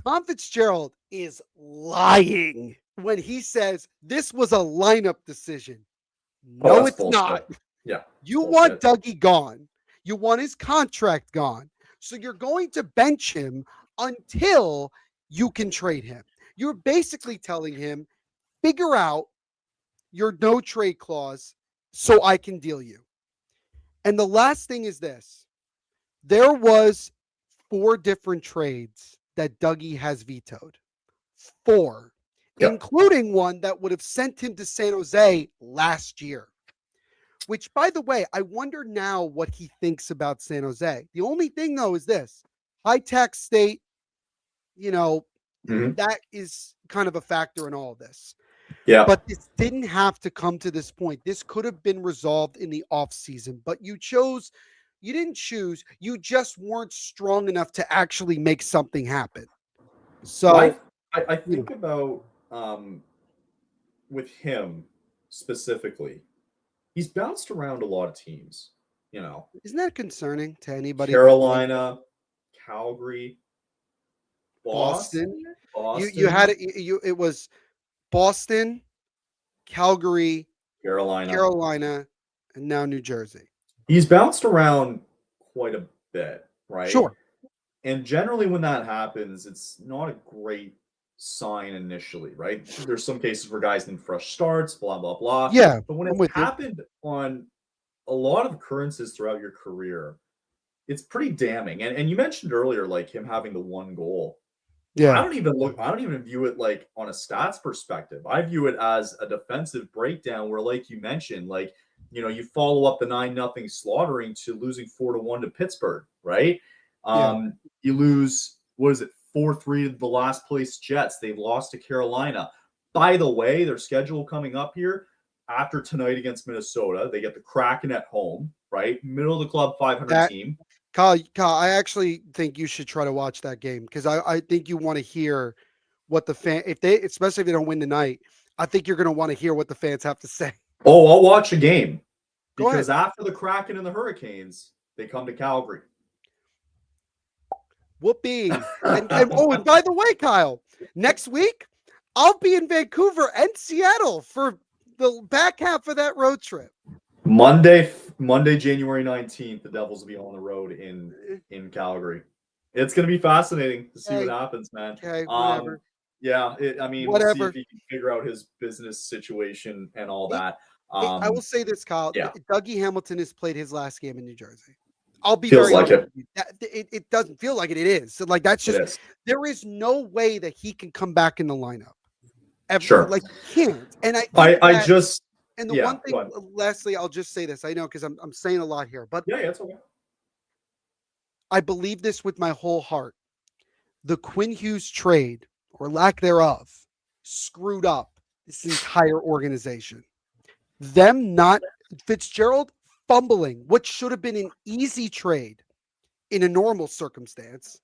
Tom Fitzgerald is lying when he says this was a lineup decision. No, it's bullshit. not. Yeah. You want Dougie gone. You want his contract gone. So you're going to bench him until you can trade him. You're basically telling him, figure out your no trade clause so I can deal you. And the last thing is this. There was 4 different trades that Dougie has vetoed. 4. Yeah. Including one that would have sent him to San Jose last year. Which, by the way, I wonder now what he thinks about San Jose. The only thing, though, is this. High tax state, that is kind of a factor in all of this. Yeah. But this didn't have to come to this point. This could have been resolved in the offseason. But you didn't choose. You just weren't strong enough to actually make something happen. So I think about with him specifically, he's bounced around a lot of teams, Isn't that concerning to anybody? Carolina, Calgary, Boston. You had it. It was Boston, Calgary, Carolina, and now New Jersey. He's bounced around quite a bit, right? Sure. And generally when that happens, it's not a great sign initially, right? There's some cases where guys need fresh starts, blah, blah, blah. Yeah. But when it's happened on a lot of occurrences throughout your career, it's pretty damning. And you mentioned earlier, like him having the 1 goal. Yeah. I don't even view it like on a stats perspective. I view it as a defensive breakdown where, like you mentioned, like, you follow up the 9-0 slaughtering to losing 4-1 to Pittsburgh, right? You lose, 4-3 to the last place Jets. They've lost to Carolina. By the way, their schedule coming up here after tonight against Minnesota, they get the Kraken at home, right? Middle of the club 500 team. Kyle, I actually think you should try to watch that game because I think you want to hear what the especially if they don't win tonight, I think you're going to want to hear what the fans have to say. Oh, I'll watch a game. Because after the Kraken and the Hurricanes, they come to Calgary. Whoopee. And by the way, Kyle, next week, I'll be in Vancouver and Seattle for the back half of that road trip. Monday, January 19th, the Devils will be on the road in Calgary. It's going to be fascinating to see what happens, man. Okay, whatever. Yeah, we'll see if he can figure out his business situation and all that. I will say this, Kyle. Yeah. Dougie Hamilton has played his last game in New Jersey. I'll be Feels very like honest with you. It doesn't feel like it is. So, like, that's just there is no way that he can come back in the lineup. Ever. Sure. Like, he can't. And and the one thing, lastly, I'll just say this. I know because I'm saying a lot here, but yeah, it's okay. I believe this with my whole heart. The Quinn Hughes trade, or lack thereof, screwed up this entire organization. Them not Fitzgerald fumbling what should have been an easy trade in a normal circumstance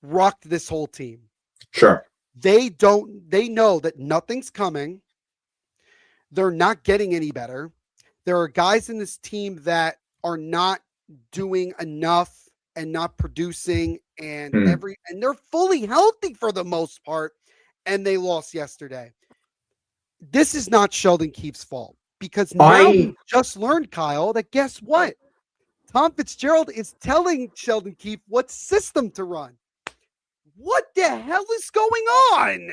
rocked this whole team. Sure. They know that nothing's coming. They're not getting any better. There are guys in this team that are not doing enough and not producing and they're fully healthy for the most part, and they lost yesterday. This is not Sheldon Keefe's fault. Because now we just learned, Kyle, that guess what? Tom Fitzgerald is telling Sheldon Keefe what system to run. What the hell is going on?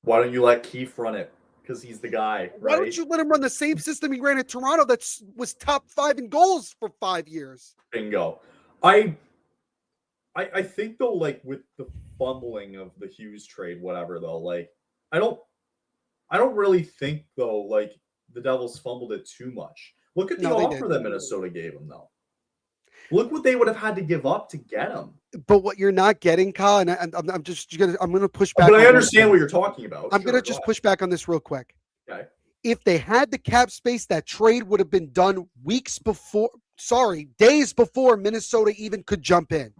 Why don't you let Keefe run it? Because he's the guy, right? Why don't you let him run the same system he ran at Toronto that was top 5 in goals for 5 years? Bingo. I think, though, like, with the fumbling of the Hughes trade, whatever, though, like, I don't really think, though, like, the Devils fumbled it too much. Look at the offer that Minnesota gave him, though. Look what they would have had to give up to get him. But what you're not getting, Kyle, and I'm going to push back. But I understand what you're talking about. I'm going to just push back on this real quick. Okay. If they had the cap space, that trade would have been done days before Minnesota even could jump in.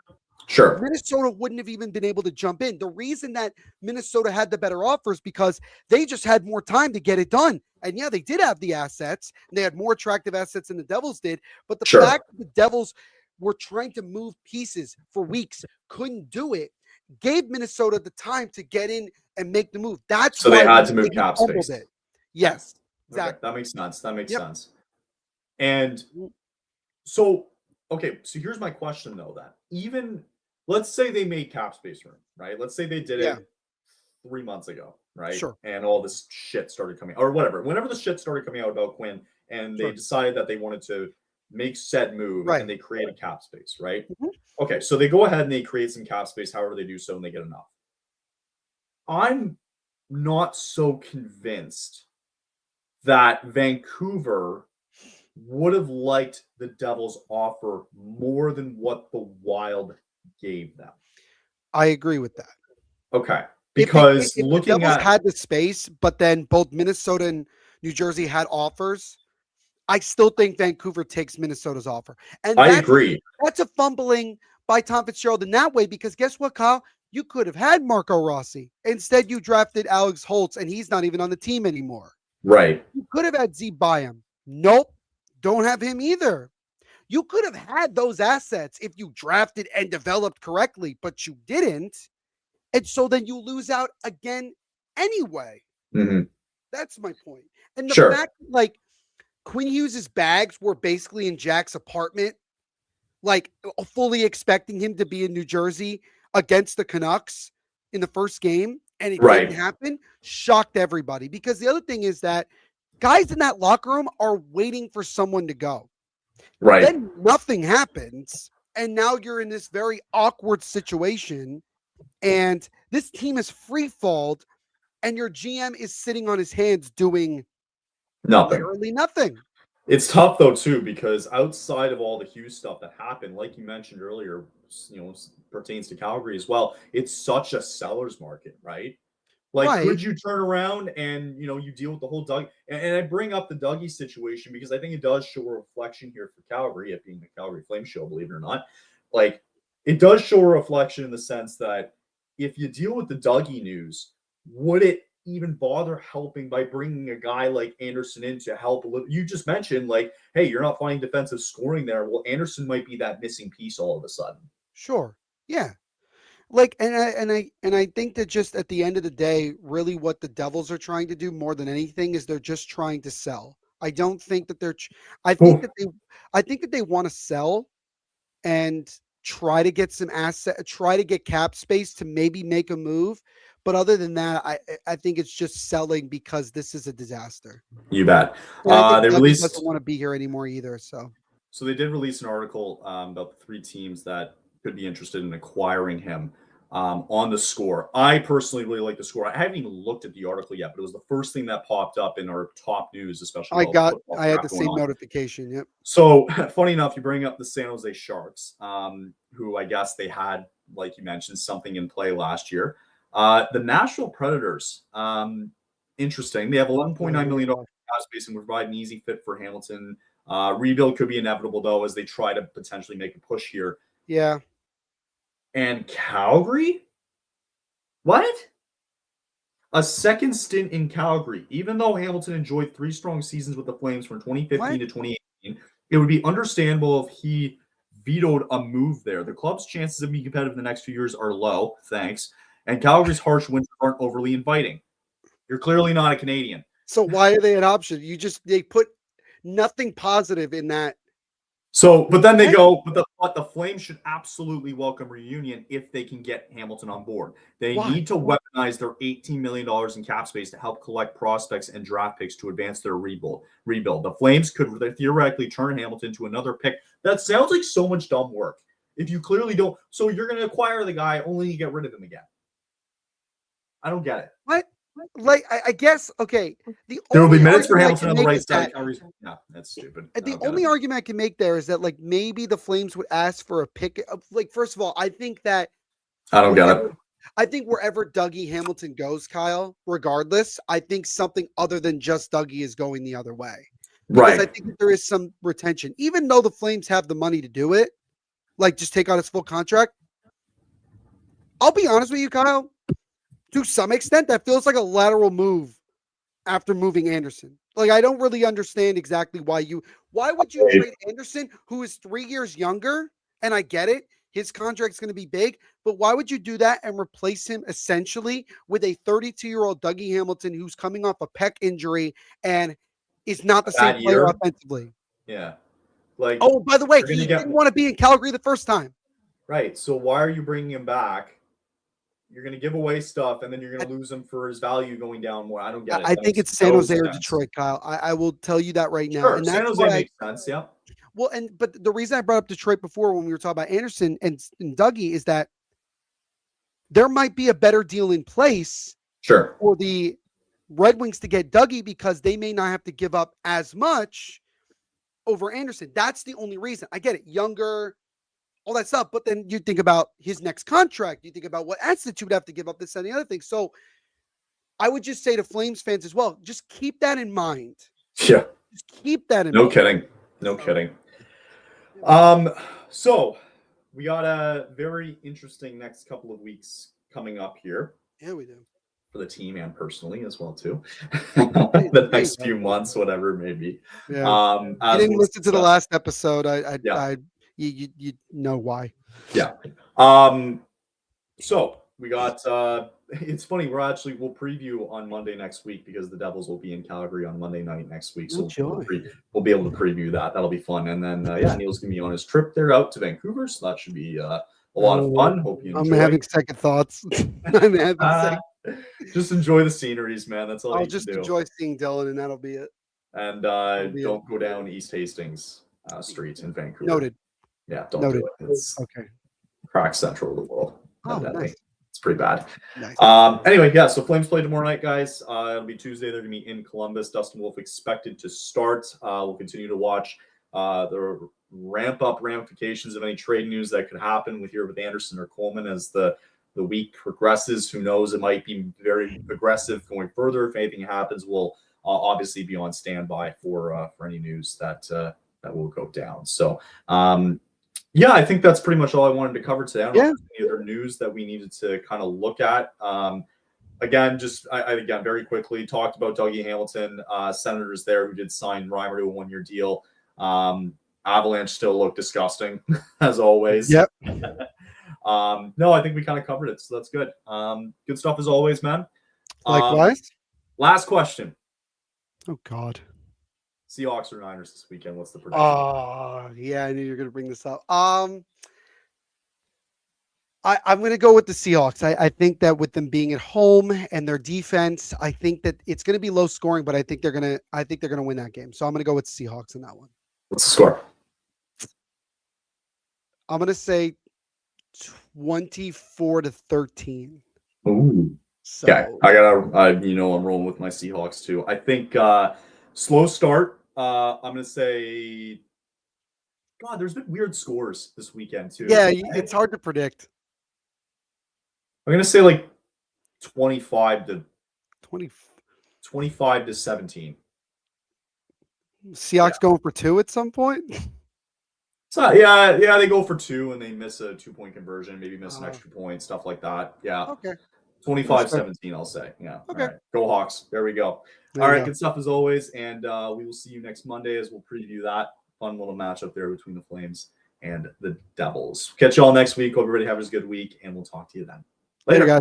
Sure. Minnesota wouldn't have even been able to jump in. The reason that Minnesota had the better offers because they just had more time to get it done. And yeah, they did have the assets. And they had more attractive assets than the Devils did. But the fact that the Devils were trying to move pieces for weeks, couldn't do it, gave Minnesota the time to get in and make the move. That's so why they had to move cap space. Yes, exactly. Okay, that makes sense. And so, here's my question, though, that even let's say they made cap space room, right? Let's say they did it 3 months ago, right? Sure. And all this shit started coming, or whatever. Whenever the shit started coming out about Quinn, and they decided that they wanted to make said move, and they create a cap space, right? Okay, so they go ahead and they create some cap space, however they do so, and they get enough. I'm not so convinced that Vancouver would have liked the Devils' offer more than what the Wild gave them. I agree with that. Okay. Because if looking the Devils had the space, but then both Minnesota and New Jersey had offers, I still think Vancouver takes Minnesota's offer. And I agree. That's a fumbling by Tom Fitzgerald in that way, because guess what, Kyle? You could have had Marco Rossi. Instead, you drafted Alex Holtz, and he's not even on the team anymore. Right. You could have had Z Byam. Nope. Don't have him either. You could have had those assets if you drafted and developed correctly, but you didn't. And so then you lose out again anyway. Mm-hmm. That's my point. And the fact, like, Quinn Hughes' bags were basically in Jack's apartment, like fully expecting him to be in New Jersey against the Canucks in the first game, and it didn't happen, shocked everybody. Because the other thing is that guys in that locker room are waiting for someone to go. Right. Then nothing happens, and now you're in this very awkward situation, and this team is free-falled, and your GM is sitting on his hands doing literally nothing. It's tough, though, too, because outside of all the Hughes stuff that happened, like you mentioned earlier, pertains to Calgary as well, it's such a seller's market, right? Like, could you turn around and, you deal with the whole Doug? And I bring up the Dougie situation because I think it does show a reflection here for Calgary, it being the Calgary Flame show, believe it or not. Like, it does show a reflection in the sense that if you deal with the Dougie news, would it even bother helping by bringing a guy like Anderson in to help a little? You just mentioned, like, hey, you're not finding defensive scoring there. Well, Anderson might be that missing piece all of a sudden. Sure. Yeah. Like, and I think that just at the end of the day, really what the Devils are trying to do more than anything is they're just trying to sell. I don't think that I think that they want to sell and try to get some try to get cap space to maybe make a move. But other than that, I think it's just selling because this is a disaster. You bet. And I think They released doesn't want to be here anymore either. So they did release an article about the 3 teams that could be interested in acquiring him on the Score. I personally really like the Score. I haven't even looked at the article yet, but it was the first thing that popped up in our top news, especially. I had the same notification. Yep. So funny enough, you bring up the San Jose Sharks, who I guess they had, like you mentioned, something in play last year. The Nashville Predators, interesting. They have $11.9 million cap space and provide an easy fit for Hamilton. Rebuild could be inevitable, though, as they try to potentially make a push here. Yeah. And Calgary? What? A second stint in Calgary. Even though Hamilton enjoyed 3 strong seasons with the Flames from 2015 to 2018, it would be understandable if he vetoed a move there. The club's chances of being competitive in the next few years are low, thanks. And Calgary's harsh winters aren't overly inviting. You're clearly not a Canadian. So why are they an option? They put nothing positive in that. So, but then they go, but the Flames should absolutely welcome reunion if they can get Hamilton on board. They need to weaponize their $18 million in cap space to help collect prospects and draft picks to advance their rebuild. The Flames could theoretically turn Hamilton to another pick. That sounds like so much dumb work. If you clearly don't, so you're going to acquire the guy only to get rid of him again. I don't get it. What? Like, I guess, okay. There will be minutes for Hamilton on the right side. Yeah, that's stupid. The only argument I can make there is that, like, maybe the Flames would ask for a pick. Like, first of all, I think that I don't get it. I think wherever Dougie Hamilton goes, Kyle, regardless, I think something other than just Dougie is going the other way. Because I think that there is some retention. Even though the Flames have the money to do it, like just take out his full contract. I'll be honest with you, Kyle. To some extent, that feels like a lateral move after moving Anderson. Like, I don't really understand exactly why would you trade Anderson, who is 3 years younger? And I get it. His contract's going to be big, but why would you do that and replace him essentially with a 32-year-old Dougie Hamilton who's coming off a pec injury and is not the same player offensively? Yeah. Like, oh, by the way, he didn't want to be in Calgary the first time. Right. So why are you bringing him back? You're going to give away stuff, and then you're going to lose him for his value going down more. I don't get it. I think it's San Jose or Detroit, Kyle. I will tell you that right now. Sure, and San Jose makes sense, yeah. Well, but the reason I brought up Detroit before when we were talking about Anderson and Dougie is that there might be a better deal in place for the Red Wings to get Dougie because they may not have to give up as much over Anderson. That's the only reason. I get it. Younger, all that stuff. But then you think about his next contract. You think about what assets you would have to give up, this and the other thing. So I would just say to Flames fans as well, just keep that in mind. Yeah. Just keep that in mind. No kidding. So we got a very interesting next couple of weeks coming up here. Yeah, we do. For the team and personally as well, too. The next few months, whatever it may be. Yeah. I didn't listen to the last episode. You know why. Yeah. So we got it's funny, we'll preview on Monday next week because the Devils will be in Calgary on Monday night next week. So we'll be able to preview that. That'll be fun. And then Neil's gonna be on his trip there out to Vancouver. So that should be a lot of fun. Hope you enjoy. I'm having second thoughts. Just enjoy the sceneries, man. That's all. I'll just enjoy seeing Dylan, and that'll be it. And don't go down East Hastings Street in Vancouver. Noted. Yeah, don't do it. It's okay. Crack central of the world. Oh, nice. It's pretty bad. Nice. Anyway, so Flames play tomorrow night, guys. It'll be Tuesday. They're going to be in Columbus. Dustin Wolf expected to start. We'll continue to watch the ramp-up ramifications of any trade news that could happen with Anderson or Coleman as the week progresses. Who knows? It might be very aggressive going further. If anything happens, we'll obviously be on standby for any news that will go down. So, I think that's pretty much all I wanted to cover today. I don't know if there's any other news that we needed to kind of look at. again, just again very quickly talked about Dougie Hamilton, Senators there who did sign Reimer to a 1-year deal. Avalanche still look disgusting as always. Yep. No, I think we kind of covered it, so that's good. Good stuff as always, man. Likewise. Last question. Oh God. Seahawks or Niners this weekend? What's the prediction? Oh yeah, I knew you were gonna bring this up. I'm going to go with the Seahawks. I think that with them being at home and their defense, I think that it's going to be low scoring, but I think they're going to win that game. So I'm going to go with Seahawks in that one. What's the score? I'm going to say 24-13. Ooh. So, okay, I'm rolling with my Seahawks too. I think slow start. I'm going to say, God, there's been weird scores this weekend too. Yeah, it's hard to predict. I'm going to say like 25 to 17. Seahawks going for 2 at some point. So yeah, they go for 2 and they miss a 2-point conversion, maybe miss an extra point, stuff like that. Yeah. Okay. 25-17, I'll say. Yeah. Okay. All right. Go Hawks. There we go. All right. Good stuff as always. And we will see you next Monday as we'll preview that fun little matchup there between the Flames and the Devils. Catch you all next week. Hope everybody have a good week, and we'll talk to you then. Later guys.